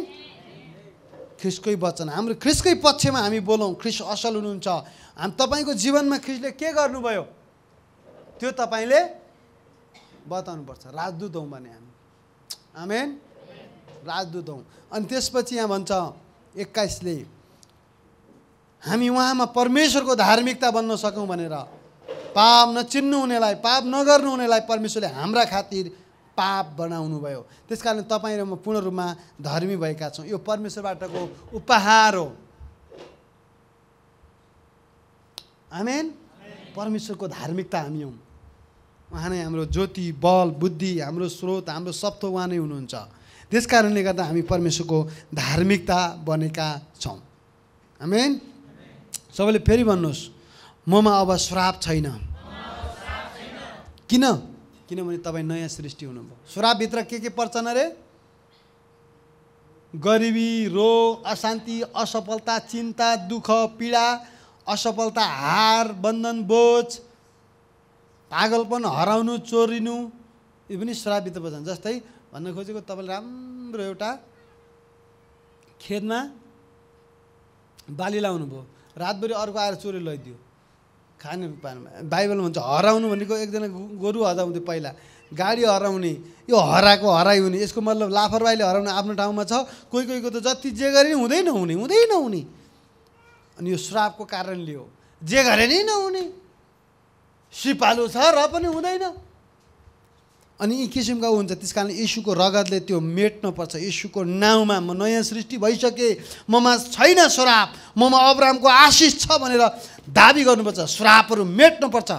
ख्रिस्टकै वचन, हाम्रो ख्रिस्टकै पक्षमा हामी बोलौँ। ख्रिस्ट असल हुनुहुन्छ। तपाईँको जीवनमा ख्रिस्टले के गर्नुभयो त्यो तपाईँले बताउनुपर्छ। राजदूत हौँ भने हामी। आमेन। राजदूत हौँ। अनि त्यसपछि यहाँ भन्छ 21ले, हामी उहाँमा परमेश्वरको धार्मिकता बन्न सकौँ भनेर पाप नचिन्नु हुनेलाई, पाप नगर्नु हुनेलाई परमेश्वरले हाम्रा खातिर पाप बनाउनु भयो। त्यस कारण तपाईँ र म पूर्ण रूपमा धर्मी भएका छौँ। यो परमेश्वरबाटको उपहार हो। आमेन। परमेश्वरको धार्मिकता हामी हौँ। उहाँ नै हाम्रो ज्योति, बल, बुद्धि, हाम्रो स्रोत, हाम्रो सब थोक उहाँ नै हुनुहुन्छ। त्यस कारणले गर्दा हामी परमेश्वरको धार्मिकता बनेका छौँ। आमेन। सबैले फेरि भन्नुहोस्, ममा अब श्राप छैन। किन? किनभने तपाईँ नयाँ सृष्टि हुनुभयो। श्रापभित्र के पर्छन् अरे? गरिबी, रोग, अशान्ति, असफलता, चिन्ता, दुःख, पीडा, असफलता, हार, बन्धन, बोझ, पागलपन, हराउनु, चोरिनु, यो पनि श्रापभित्र पर्छन्। जस्तै भन्न खोजेको, तपाईँले राम्रो एउटा खेतमा बाली लाउनु भयो, रातभरि अर्को आएर चोरी लैदियो, खाने पानीमा। बाइबलमा भन्छ हराउनु भनेको एकजना गोरु हराउँथ्यो पहिला, गाडी हराउने, यो हराएको हराइ हुने, यसको मतलब लापरवाहीले हराउने आफ्नो ठाउँमा छ। कोही कोहीको त जति जे गरे नि हुँदै नहुने। अनि यो श्रापको कारणले हो, जे गरे नै नहुने, सिपालु छ र पनि हुँदैन। अनि यी किसिमका हुन्छ। त्यस कारण यीशुको रगतले त्यो मेट्नुपर्छ। यीशुको नाउँमा म नयाँ सृष्टि भइसकेँ, ममा छैन श्राप, ममा अब्राहमको आशिष छ भनेर दाबी गर्नुपर्छ। श्रापहरू मेट्नुपर्छ।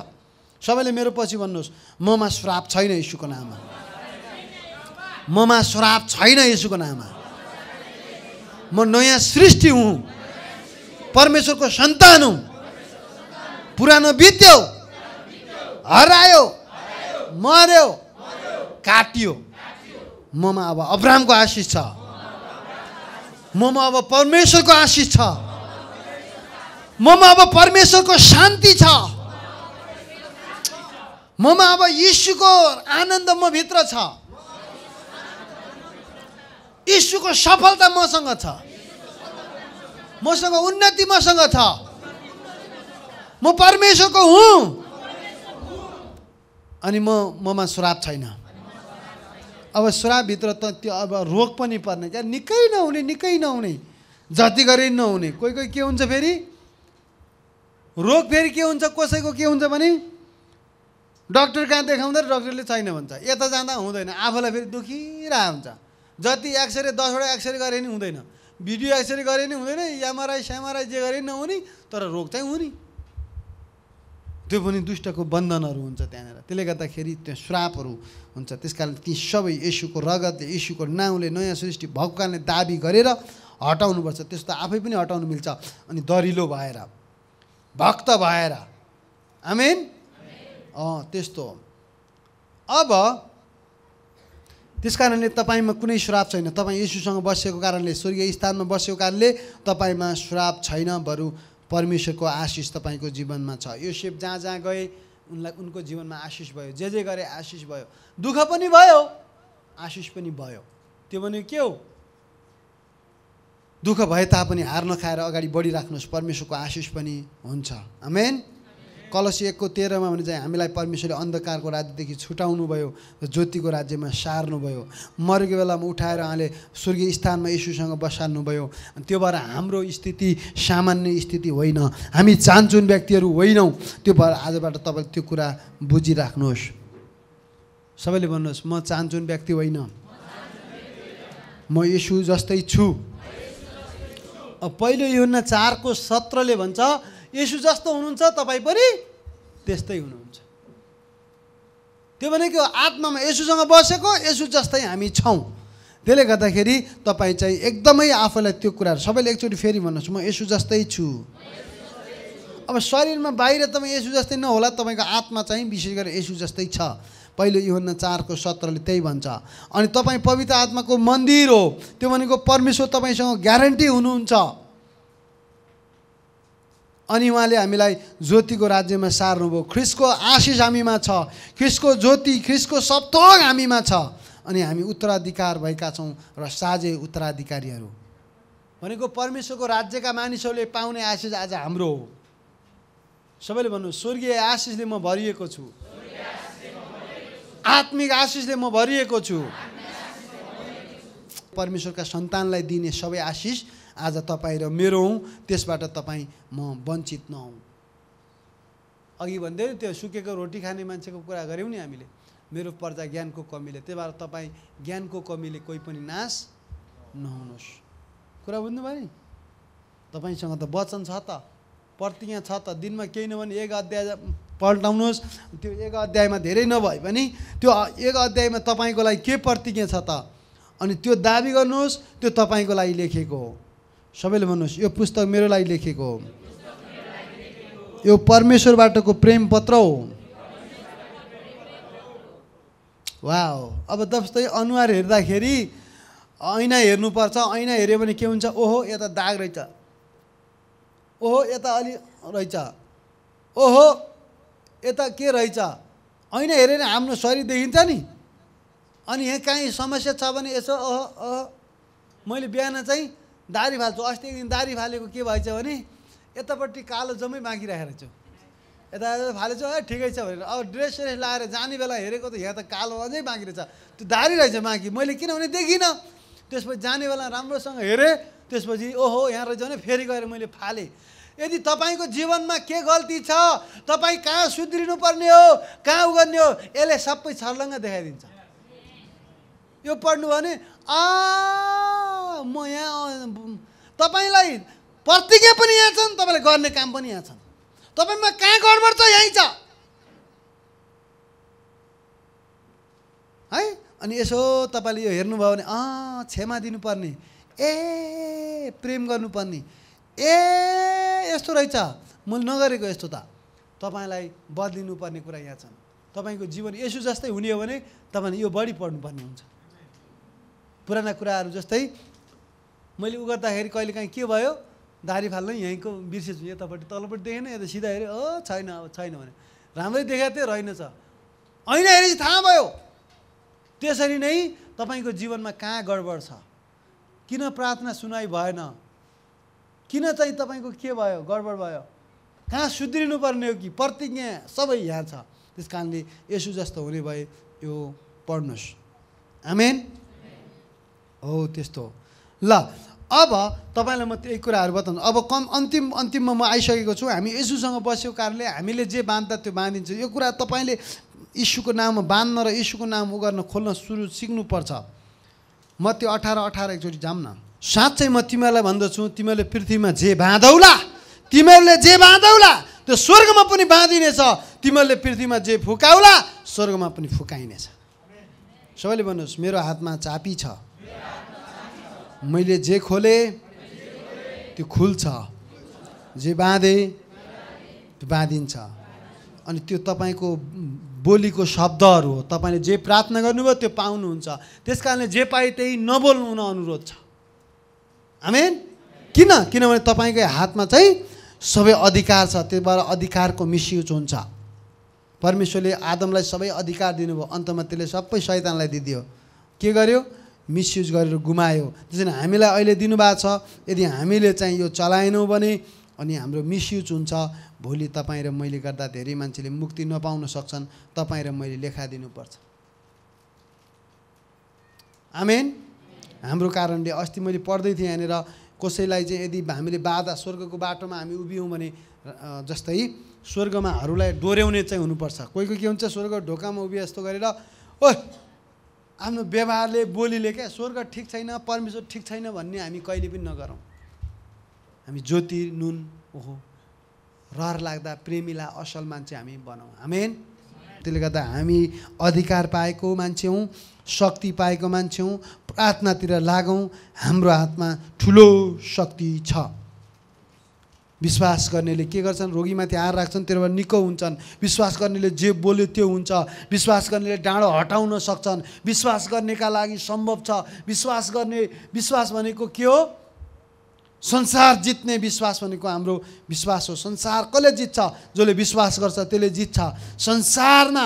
सबैले मेरो पछि भन्नुहोस्, ममा श्राप छैन यीशुको नाममा। ममा श्राप छैन यीशुको नाममा। म नयाँ सृष्टि हुँ, परमेश्वरको सन्तान हुँ। पुरानो बित्यो, हरायो, मर्यो, काटियो। ममा अब अब्राहमको आशिष छ। ममा अब परमेश्वरको आशिष छ। ममा अब परमेश्वरको शान्ति छ। ममा अब यीशुको आनन्द म भित्र छ। यीशुको सफलता मसँग छ। मसँग उन्नति मसँग छ। म परमेश्वरको हुँ। अनि ममा श्राप छैन। अब श्रापभित्र त त्यो अब रोग पनि पर्ने, क्या निकै नहुने, जति गरे नहुने। कोही के हुन्छ फेरि रोग, फेरि के हुन्छ, कसैको के हुन्छ भने डक्टर कहाँ देखाउँदा डक्टरले छैन भन्छ, यता जाँदा हुँदैन, आफूलाई फेरि दुखिरहेको हुन्छ। जति एक्सरे 10वटा एक्सरे गरे नि हुँदैन, भिडियो एक्सरे गरे नि हुँदैन, एमआरआई स्यामआरआई जे गरे नि नहुने, तर रोग चाहिँ हुने। त्यो पनि दुष्टको बन्धनहरू हुन्छ त्यहाँनिर। त्यसले गर्दाखेरि त्यो श्रापहरू हुन्छ। त्यस कारण ती सबै यीशुको रगतले, यीशुको नाउँले, नयाँ सृष्टि भएको कारणले दाबी गरेर हटाउनुपर्छ। त्यस्तो आफै पनि हटाउनु मिल्छ। अनि दरिलो भएर, भक्त भएर, आमेन। त्यस्तो हो। अब त्यस कारणले तपाईँमा कुनै श्राप छैन। तपाईँ यीशुसँग बसेको कारणले, स्वर्गीय स्थानमा बसेको कारणले तपाईँमा श्राप छैन, बरु परमेश्वरको आशिष तपाईँको जीवनमा छ। योसेफ जहाँ जहाँ गए उनको जीवनमा आशिष भयो। जे गरे आशिष भयो। दुःख पनि भयो, आशिष पनि भयो। त्यो भने के हो? दुःख भए तापनि हार नखाएर अगाडि बढिराख्नुहोस्, परमेश्वरको आशिष पनि हुन्छ। आमेन। कलसी 1:13 भने चाहिँ हामीलाई परमेश्वरले अन्धकारको राज्यदेखि छुटाउनु भयो, ज्योतिको राज्यमा सार्नु भयो। मरेको बेलामा उठाएर उहाँले स्वर्गीय स्थानमा यीशुसँग बसाल्नु भयो। त्यो भएर हाम्रो स्थिति सामान्य स्थिति होइन, हामी चान्चुन व्यक्तिहरू होइनौँ। त्यो भएर आजबाट तपाईँले त्यो कुरा बुझिराख्नुहोस्। सबैले भन्नुहोस्, म चान्चुन व्यक्ति होइन, म यीशु जस्तै छु। पहिलो यूहन्ना 4:17 भन्छ, यीशु जस्तो हुनुहुन्छ तपाईँ पनि त्यस्तै हुनुहुन्छ। त्यो भनेको आत्मामा यीशुसँग बसेको यीशु जस्तै हामी छौँ। त्यसले गर्दाखेरि तपाईँ चाहिँ एकदमै आफूलाई त्यो कुराहरू सबैले एकचोटि फेरि भन्नुहोस्, म यीशु जस्तै छु। अब शरीरमा बाहिर तपाईँ यीशु जस्तै नहोला, तपाईँको आत्मा चाहिँ विशेष गरेर यीशु जस्तै छ। पहिलो यूहन्ना 4:17 त्यही भन्छ। अनि तपाईँ पवित्र आत्माको मन्दिर हो। त्यो भनेको परमेश्वर तपाईँसँग ग्यारेन्टी हुनुहुन्छ। अनि उहाँले हामीलाई ज्योतिको राज्यमा सार्नुभयो। ख्रिस्टको आशिष हामीमा छ, ख्रिस्टको ज्योति, ख्रिस्टको सप्तोग हामीमा छ। अनि हामी उत्तराधिकार भएका छौँ र साझै उत्तराधिकारीहरू। भनेको परमेश्वरको राज्यका मानिसहरूले पाउने आशिष आज हाम्रो हो। सबैले भन्नु, स्वर्गीय आशिषले म भरिएको छु, आत्मिक आशिषले म भरिएको छु। परमेश्वरका सन्तानलाई दिने सबै आशिष आज तपाईँ र मेरो हुँ, त्यसबाट तपाईँ म वञ्चित नहौँ। अघि भन्दै त्यो सुकेको रोटी खाने मान्छेको कुरा गऱ्यौँ नि हामीले, मेरो पर्दा ज्ञानको कमीले। त्यही भएर तपाईँ ज्ञानको कमीले कोही पनि नाश नहुनुहोस्। कुरा बुझ्नुभयो नि? तपाईँसँग त वचन छ त, प्रतिज्ञा छ त। दिनमा केही नभने 1 अध्याय पल्टाउनुहोस्। त्यो 1 अध्यायमा धेरै नभए पनि त्यो 1 अध्यायमा तपाईँको लागि के प्रतिज्ञा छ त, अनि त्यो दाबी गर्नुहोस्। त्यो तपाईँको लागि लेखेको हो। सबैले भन्नुहोस् यो पुस्तक मेरो लागि लेखेको हो, यो परमेश्वरबाटको प्रेम पत्र हो। वाओ। अब जस्तै अनुहार हेर्दाखेरि ऐना हेर्नुपर्छ, ऐना हेऱ्यो भने के हुन्छ, ओहो यता दाग रहेछ, ओहो यता अलि रहेछ, ओहो यता के रहेछ, ऐना हेरेर हाम्रो शरीर देखिन्छ नि। अनि यहाँ काहीँ समस्या छ भने यसो ओहो ओहो, मैले बिहान चाहिँ दाढी फाल्छु, अस्ति दिन दाढी फालेको के भएछ भने यतापट्टि कालो जम्मै बाँकी राखेर छु, यता फालेछु ठिकै छ भनेर। अब ड्रेस सेरेस लाएर जाने बेला हेरेको त यहाँ त कालो अझै बाँकी रहेछ, त्यो दाढी रहेछ बाँकी, मैले किनभने देखिनँ। त्यसपछि जाने बेला राम्रोसँग हेरेँ, त्यसपछि ओहो यहाँ रहेछ भने फेरि गएर मैले फालेँ। यदि तपाईँको जीवनमा के गल्ती छ, तपाईँ कहाँ सुध्रिनु पर्ने हो, कहाँ उ गर्ने हो, यसले सबै छर्लङ्ग देखाइदिन्छ। यो पढ्नु भने म यहाँ, तपाईँलाई प्रतिज्ञा पनि यहाँ छन्, तपाईँले गर्ने काम पनि यहाँ छन्, तपाईँमा कहाँ गडबड छ यहीँ छ है। अनि यसो तपाईँले यो हेर्नुभयो भने क्षमा दिनुपर्ने, ए प्रेम गर्नुपर्ने, ए यस्तो रहेछ मैले नगरेको यस्तो त, तपाईँलाई बदलिनुपर्ने कुरा यहाँ छन्। तपाईँको जीवन यसो जस्तै हुने हो भने तपाईँले यो बढी पढ्नुपर्ने हुन्छ। पुराना कुराहरू जस्तै मैले उ गर्दाखेरि कहिलेकाहीँ के भयो, दाढी फाल्न यहीँको बिर्सेछु, यतापट्टि तलपट्टि देखेन, यता सिधा हेऱ्यो छैन, अब छैन भने राम्रै देखाएको थियो रहेनछ, ऐना हेरेपछि थाहा भयो। त्यसरी नै तपाईँको जीवनमा कहाँ गडबड छ, किन प्रार्थना सुनाइ भएन, किन चाहिँ तपाईँको के भयो, गडबड भयो, कहाँ सुध्रिनु पर्ने हो कि प्रतिज्ञा सबै यहाँ छ। त्यस कारणले यसो जस्तो हुने भए यो पढ्नुहोस्। आमेन हो त्यस्तो। ल अब तपाईँलाई म त्यही कुराहरू बताउनु। अब अन्तिममा म आइसकेको छु। हामी यसुसँग बसेको कारणले हामीले जे बाँध्दा त्यो बाँधिन्छ। यो कुरा तपाईँले यीशुको नाममा बाँध्न र यीशुको नाम उ गर्न खोल्न सिक्नुपर्छ। मत्ती 18:18 एकचोटि जाऊँ न। साँच्चै म तिमीहरूलाई भन्दछु, तिमीहरूले पृथ्वीमा जे बाँधौला, तिमीहरूले जे बाँधौला त्यो स्वर्गमा पनि बाँधिनेछ, तिमीहरूले पृथ्वीमा जे फुकाउला स्वर्गमा पनि फुकाइनेछ। सबैले भन्नुहोस् मेरो हातमा चाबी छ, मैले जे खोले त्यो खुल्छ, जे बाँधे त्यो बाँधिन्छ। अनि त्यो तपाईँको बोलीको शब्दहरू हो। तपाईँले जे प्रार्थना गर्नुभयो त्यो पाउनुहुन्छ। त्यस कारणले जे पाए त्यही नबोल्नु हुन अनुरोध छ। आमेन। किनभने तपाईँकै हातमा चाहिँ सबै अधिकार छ। त्यही भएर अधिकारको मिसयुज हुन्छ। परमेश्वरले आदमलाई सबै अधिकार दिनुभयो, अन्तमा त्यसले सबै शैतानलाई दिदियो। के गर्यो? मिसयुज गरेर गुमायो। त्यसैले हामीलाई अहिले दिनुभएको छ। यदि हामीले चाहिँ यो चलाएनौँ भने अनि हाम्रो मिसयुज हुन्छ। भोलि तपाईँ र मैले गर्दा धेरै मान्छेले मुक्ति नपाउन सक्छन्। तपाईँ र मैले लेखादिनुपर्छ। आमेन। हाम्रो कारणले अस्ति मैले पढ्दै थिएँ यहाँनिर, कसैलाई चाहिँ यदि हामीले बाधा स्वर्गको बाटोमा हामी उभियौँ भने जस्तै स्वर्गमाहरूलाई डोर्याउने चाहिँ हुनुपर्छ। कोही के हुन्छ स्वर्ग ढोकामा उभि यस्तो गरेर ओ आफ्नो व्यवहारले बोलीले क्या स्वर्ग ठिक छैन, परमेश्वर ठिक छैन भन्ने हामी कहिले पनि नगरौँ। हामी ज्योति नुन ओहो रहर लाग्दा प्रेमीला असल मान्छे हामी बनाऊँ। आमेन। त्यसले गर्दा हामी अधिकार पाएको मान्छे हौँ, शक्ति पाएको मान्छे हौँ। प्रार्थनातिर लागौँ। हाम्रो हातमा ठुलो शक्ति छ। विश्वास गर्नेले के गर्छन्? रोगीमाथि हात राख्छन्, त्योबाट निको हुन्छन्। विश्वास गर्नेले जे बोल्यो त्यो हुन्छ। विश्वास गर्नेले डाँडो हटाउन सक्छन्। विश्वास गर्नेका लागि सम्भव छ। विश्वास भनेको के हो? संसार जित्ने विश्वास भनेको हाम्रो विश्वास हो। संसार कसले जित्छ? जसले विश्वास गर्छ त्यसले जित्छ। संसारमा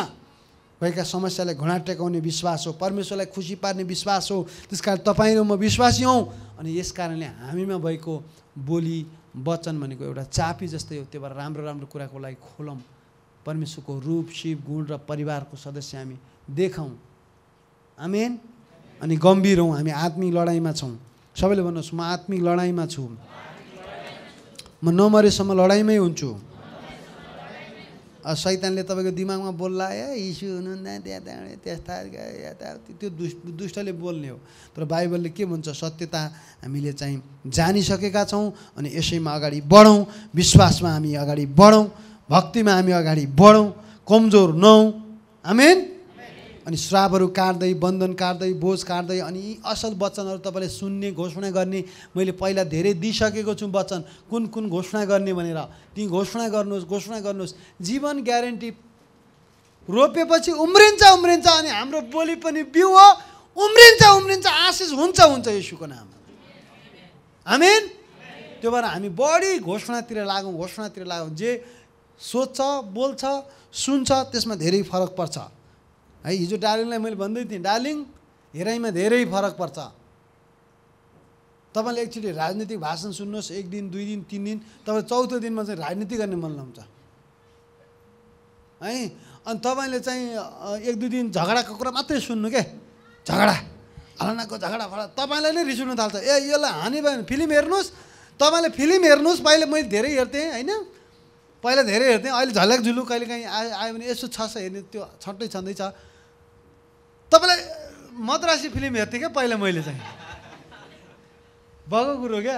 भएका समस्यालाई घुँडा टेकाउने विश्वास हो। परमेश्वरलाई खुसी पार्ने विश्वास हो। त्यस कारण तपाईँ र म विश्वासी हौँ। अनि यस कारणले हामीमा भएको बोली वचन भनेको एउटा चाबी जस्तै हो। त्यो भएर राम्रो राम्रो कुराको लागि खोलौँ। परमेश्वरको रूप शिव गुण र परिवारको सदस्य हामी देखौँ। आमेन। अनि गम्भीर हौँ। हामी आत्मिक लडाइँमा छौँ। सबैले भन्नुहोस् म आत्मिक लडाइँमा छु। म नमरेसम्म लडाइँमै हुन्छु। शैतानले तपाईँको दिमागमा बोल्ला यीशु हुनुहुन्न त्यस्ता त्यो दुष्टले बोल्ने हो। तर बाइबलले के भन्छ? सत्यता हामीले चाहिँ जानिसकेका छौँ। अनि यसैमा अगाडि बढौँ। विश्वासमा हामी अगाडि बढौँ। भक्तिमा हामी अगाडि बढौँ। कमजोर नहौँ। आमेन। अनि श्रापहरू काट्दै बन्धन काट्दै बोझ काट्दै अनि यी असल वचनहरू तपाईँले सुन्ने घोषणा गर्ने मैले पहिला धेरै दिइसकेको छु वचन कुन कुन घोषणा गर्ने भनेर ती घोषणा गर्नुहोस् जीवन ग्यारेन्टी रोपेपछि उम्रिन्छ अनि हाम्रो बोली पनि बिउ हो उम्रिन्छ आशिष हुन्छ येशूको नाममा आमेन त्यो भएर हामी बढी घोषणातिर लागौँ जे सोच्छ बोल्छ सुन्छ त्यसमा धेरै फरक पर्छ है हिजो डार्लिङलाई मैले भन्दै थिएँ डार्लिङ हेराइमा धेरै फरक पर्छ तपाईँले एकचोटि राजनीतिक भाषण सुन्नुहोस् 1 दिन 2 दिन 3 दिन तपाईँ चौथो दिनमा चाहिँ राजनीति गर्ने मन लाउँछ है अनि तपाईँले चाहिँ 1-2 दिन झगडाको कुरा मात्रै सुन्नु के झगडा हलनाको झगडा फडा तपाईँलाई नै रिस उठ्न थाल्छ यसलाई हानि भयो फिल्म हेर्नुहोस् तपाईँले फिल्म हेर्नुहोस् पहिले मैले धेरै हेर्थेँ होइन पहिला धेरै हेर्थेँ अहिले झलक झुलुक कहिले काहीँ आयो भने यसो छ हेर्ने त्यो छट्टै छँदैछ तपाईँलाई मद्रासी फिल्म हेर्थेँ क्या पहिला मैले चाहिँ भएको कुरो क्या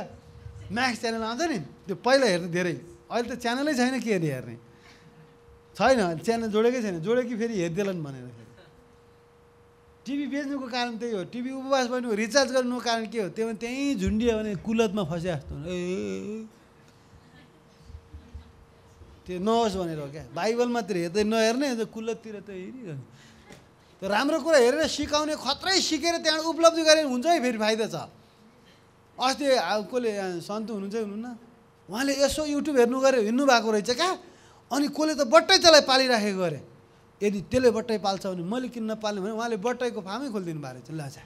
म्याक्स च्यानल आउँछ नि त्यो पहिला हेर्थेँ धेरै अहिले त च्यानलै छैन के हेर्ने छैन च्यानल जोडेकै छैन जोडे कि फेरि हेर्दैनन् भनेर टिभी बेच्नुको कारण त्यही हो टिभी उपवास बन्नुको रिचार्ज गर्नुको कारण के हो त्यो भने त्यहीँ झुन्डियो भने कुलतमा फसे जस्तो त्यो नहोस् भनेर हो क्या बाइबल मात्रै हेर्दै नहेर्ने कुलततिर त हेरिरहने त्यो राम्रो कुरा हेरेर सिकाउने खत्रै सिकेर त्यहाँबाट उपलब्धि गरेर हुन्छ है फेरि फाइदा छ अस्ति कसले सन्तु हुनुहुन्छ हुनुहुन्न उहाँले यसो युट्युब हिँड्नु भएको रहेछ क्या अनि कसले त बट्टै त्यसलाई पालिराखेको गरे यदि त्यसले बट्टै पाल्छ भने मैले किन नपाल्ने भने उहाँले बट्टैको फार्मै खोलिदिनु भएको रहेछ ल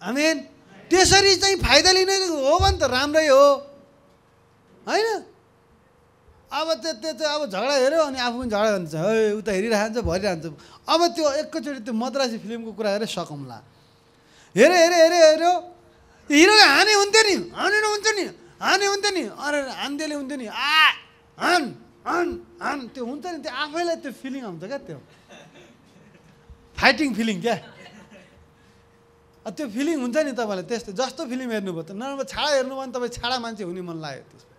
आमेन त्यसरी चाहिँ फाइदा लिने हो भने त राम्रै हो होइन अब त्यो अब झगडा हेऱ्यो अनि आफू पनि झगडा हुन्छ है उता हेरिरहन्छ भरिरहन्छ अब त्यो एकैचोटि त्यो मद्रासी फिल्मको कुरा हेरेर सकौँला हेऱ्यो हिरोले हाने हुन्थ्यो नि हाने हुन्थ्यो नि अरे हान्देले हुन्थ्यो नि हान त्यो हुन्छ नि त्यो आफैलाई त्यो फिलिङ आउँछ क्या त्यो फाइटिङ फिलिङ क्या त्यो फिलिङ हुन्छ नि तपाईँलाई त्यस्तो जस्तो फिल्म हेर्नुभयो त नभए छाडा हेर्नुभयो भने तपाईँ छाडा मान्छे हुने मन लाग्यो त्यसपछि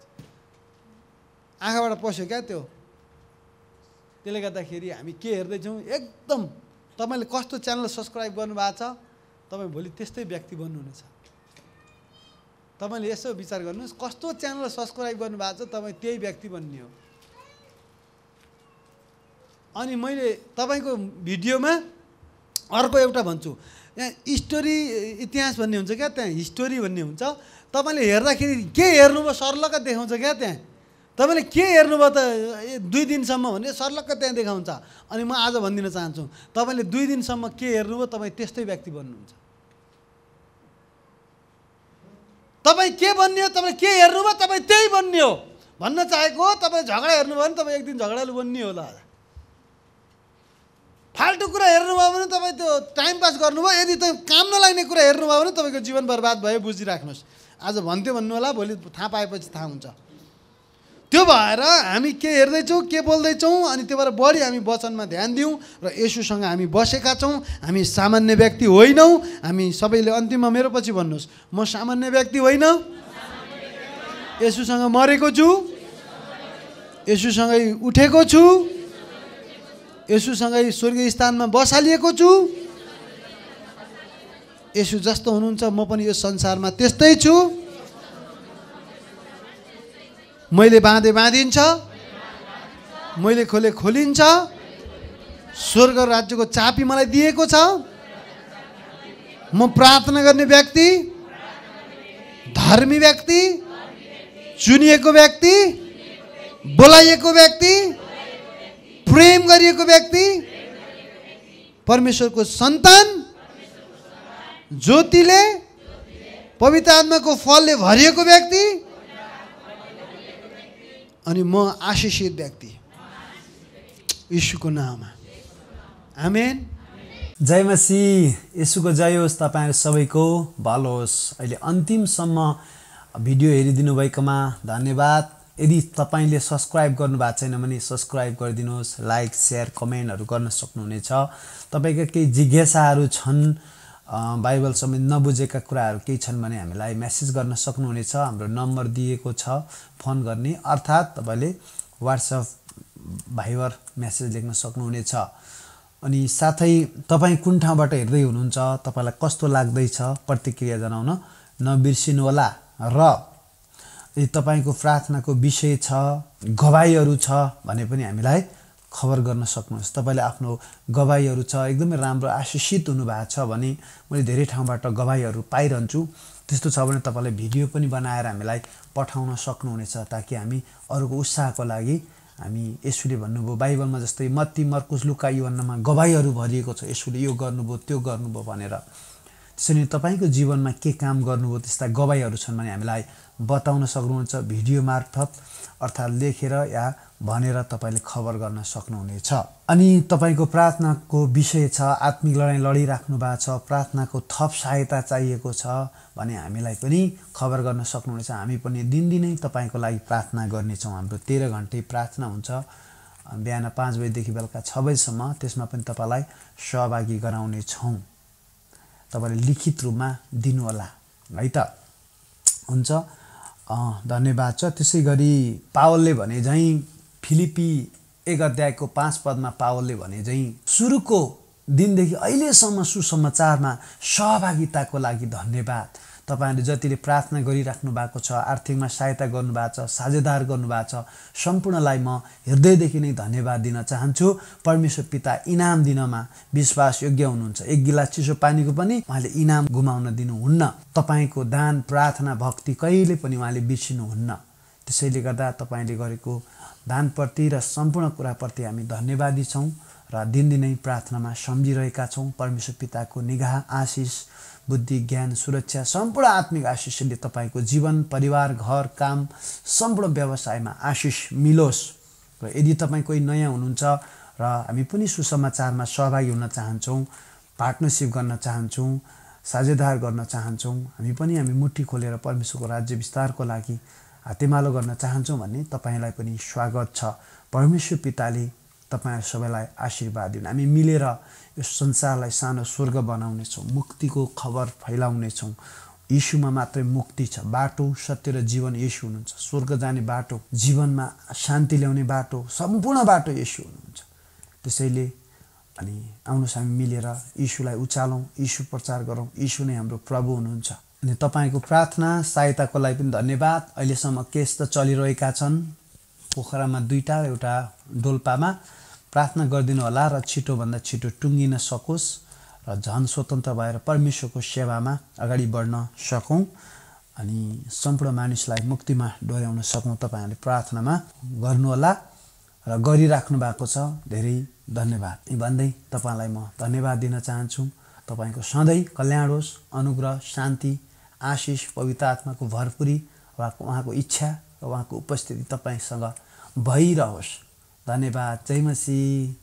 आँखाबाट पस्यो क्या त्यो त्यसले गर्दाखेरि हामी के हेर्दैछौँ एकदम तपाईँले कस्तो च्यानल सब्सक्राइब गर्नुभएको छ तपाईँ भोलि त्यस्तै व्यक्ति बन्नुहुनेछ तपाईँले यसो विचार गर्नुहोस् कस्तो च्यानल सब्सक्राइब गर्नुभएको छ तपाईँ त्यही व्यक्ति बन्ने हो अनि मैले तपाईँको भिडियोमा अर्को एउटा भन्छु यहाँ स्टोरी इतिहास भन्ने हुन्छ क्या त्यहाँ हिस्टोरी भन्ने हुन्छ तपाईँले हेर्दाखेरि के हेर्नुभयो सर्लक्क देखाउँछ क्या त्यहाँ तपाईँले के हेर्नुभयो त 2 दिनसम्म भने सर्लक्क त्यहाँ देखाउँछ अनि म आज भनिदिन चाहन्छु तपाईँले 2 दिनसम्म के हेर्नुभयो तपाईँ त्यस्तै व्यक्ति बन्नुहुन्छ तपाईँ के बन्ने हो तपाईँ के हेर्नुभयो तपाईँ त्यही बन्ने हो भन्न चाहेको हो तपाईँ झगडा हेर्नुभयो भने तपाईँ एक दिन झगडालु बन्ने होला फाल्टु कुरा हेर्नुभयो भने तपाईँ त्यो टाइम पास गर्नुभयो यदि तपाईँ काम नलाग्ने कुरा हेर्नुभयो भने तपाईँको जीवन बर्बाद भयो बुझिराख्नुहोस् आज भन्थ्यो भन्नु होला भोलि थाहा पाएपछि थाहा हुन्छ त्यो भएर हामी के हेर्दैछौँ के बोल्दैछौँ अनि त्यो भएर बढी हामी वचनमा ध्यान दिउँ र येशूसँग हामी बसेका छौँ हामी सामान्य व्यक्ति होइनौँ हामी सबैले अन्तिममा मेरो पछि भन्नुहोस् म सामान्य व्यक्ति होइन येशूसँग मरेको छु येशूसँगै उठेको छु येशूसँगै स्वर्गीय स्थानमा बसालिएको छु येशू जस्तो हुनुहुन्छ म पनि यो संसारमा त्यस्तै छु मैले बाँधे बाँधिन्छ मैले खोले खोलिन्छ स्वर्ग राज्यको चाबी मलाई दिएको छ म प्रार्थना गर्ने व्यक्ति धर्मी व्यक्ति चुनिएको व्यक्ति बोलाइएको व्यक्ति प्रेम गरिएको व्यक्ति परमेश्वरको सन्तान ज्योतिले पवित्र आत्माको फलले भरिएको व्यक्ति अनि म आशिषित व्यक्ति येशूको नाममा आमेन जय मसीह येशूको जय होस् तपाईहरु सबैको भलो होस् अहिले अन्तिमसम्म भिडियो हेरिदिनु भएकोमा धन्यवाद यदि तपाईले सब्स्क्राइब गर्नु भएको छैन भने सब्स्क्राइब गरिदिनुहोस् लाइक शेयर कमेन्टहरु गर्न सक्नुहुनेछ तपाईका केही जिज्ञासाहरु छन् बाइबल समेत नबुझेका कुराहरु केही छन् भने हामीलाई मेसेज गर्न सक्नुहुनेछ हाम्रो नम्बर दिएको छ फोन गर्ने अर्थात तपाईले WhatsApp भाइबर मेसेज लेख्न सक्नुहुनेछ अनि साथै तपाईँ कुन ठाउँबाट हेर्दै हुनुहुन्छ, तपाईँलाई कस्तो लाग्दैछ प्रतिक्रिया जनाउन नबिर्सिनुहोला। र यदि तपाईँको प्रार्थनाको विषय छ, गवाईहरू छ भने पनि हामीलाई खबर गर्न सक्नुहुन्छ। तपाईँले आफ्नो गवाईहरू छ, एकदमै राम्रो आशिषित हुनुभएको छ भने मैले धेरै ठाउँबाट गवाईहरू पाइरहन्छु। त्यस्तो छ भने तपाईँले भिडियो पनि बनाएर हामीलाई पठाउन सक्नुहुनेछ, ताकि हामी अरूको उत्साहको लागि हामी येशूले भन्नुभयो बाइबलमा जस्तै मत्ती, मर्कुस, लुका, योहन्नामा गवाईहरू भरिएको छ, येशूले यो गर्नुभयो त्यो गर्नुभयो भनेर। त्यसैले तपाईँको जीवनमा के काम गर्नुभयो त्यस्ता गवाईहरू छन् भने हामीलाई बताउन सक्नुहुन्छ भिडियो मार्फत, अर्थात् लेखेर या भनेर तपाईँले खबर गर्न सक्नुहुनेछ। अनि तपाईँको प्रार्थनाको विषय छ, आत्मिक लडाइँ लडिराख्नु भएको छ, प्रार्थनाको थप सहायता चाहिएको छ भने हामीलाई पनि खबर गर्न सक्नुहुनेछ। हामी पनि दिनदिनै तपाईँको लागि प्रार्थना गर्नेछौँ। हाम्रो 13 घन्टे प्रार्थना हुन्छ, बिहान 5 बजेदेखि बेलुका 6 बजेसम्म। त्यसमा पनि तपाईँलाई सहभागी गराउनेछौँ। तपाईँले लिखित रूपमा दिनुहोला है त। हुन्छ, धन्यवाद छ। त्यसै गरी पावलले भने झैँ फिलिपी 1 अध्यायको 5 पदमा पावलले भने झैँ सुरुको दिनदेखि अहिलेसम्म सुसमाचारमा सहभागिताको लागि धन्यवाद। तपाईँहरूले जतिले प्रार्थना गरिराख्नु भएको छ, आर्थिकमा सहायता गर्नुभएको छ, साझेदार गर्नुभएको छ, सम्पूर्णलाई म हृदयदेखि नै धन्यवाद दिन चाहन्छु। परमेश्वर पिता इनाम दिनमा विश्वास योग्य हुनुहुन्छ। 1 गिलास चिसो पानीको पनि उहाँले इनाम गुमाउन दिनुहुन्न। तपाईँको दान, प्रार्थना, भक्ति कहिले पनि उहाँले बिर्सिनुहुन्न। त्यसैले गर्दा तपाईँले गरेको दानप्रति र सम्पूर्ण कुराप्रति हामी धन्यवादी छौँ र दिनदिनै प्रार्थनामा सम्झिरहेका छौँ। परमेश्वर पिताको निगाह, आशिष, बुद्धि, ज्ञान, सुरक्षा, सम्पूर्ण आत्मिक आशिषले तपाईँको जीवन, परिवार, घर, काम, सम्पूर्ण व्यवसायमा आशिष मिलोस्। र यदि तपाईँ कोही नयाँ हुनुहुन्छ र हामी पनि सुसमाचारमा सहभागी हुन चाहन्छौँ, पार्टनरसिप गर्न चाहन्छौँ, साझेदार गर्न चाहन्छौँ, हामी मुट्ठी खोलेर परमेश्वरको राज्य विस्तारको लागि हातेमालो गर्न चाहन्छौँ भन्ने तपाईँलाई पनि स्वागत छ। परमेश्वर पिताले तपाईँहरू सबैलाई आशीर्वाद दिउन्। हामी मिलेर यो संसारलाई सानो स्वर्ग बनाउनेछौँ, मुक्तिको खबर फैलाउनेछौँ। यीशुमा मात्रै मुक्ति छ, बाटो, सत्य र जीवन येशू हुनुहुन्छ। स्वर्ग जाने बाटो, जीवनमा शान्ति ल्याउने बाटो, सम्पूर्ण बाटो येशू हुनुहुन्छ। त्यसैले अनि आउनुहोस् हामी मिलेर यीशुलाई उचालौँ, यीशु प्रचार गरौँ। यीशु नै हाम्रो प्रभु हुनुहुन्छ। अनि तपाईँको प्रार्थना सहायताको लागि पनि धन्यवाद। अहिलेसम्म केस त चलिरहेका छन्, पोखरामा 2टा, एउटा डोल्पामा। प्रार्थना गरिदिनु होला र छिटोभन्दा छिटो टुङ्गिन सकोस् र झन् स्वतन्त्र भएर परमेश्वरको सेवामा अगाडि बढ्न सकौँ अनि सम्पूर्ण मानिसलाई मुक्तिमा डोर्याउन सकौँ। तपाईँहरूले प्रार्थनामा गर्नुहोला र गरिराख्नु भएको छ। धेरै धन्यवाद भन्दै तपाईँलाई म धन्यवाद दिन चाहन्छु। तपाईँको सधैँ कल्याण होस्, अनुग्रह, शान्ति, आशिष, पवित्र आत्माको भरपुरी, उहाँको इच्छा र उहाँको उपस्थिति तपाईँसँग भइरहोस्। धन्यवाद। जय मसीह।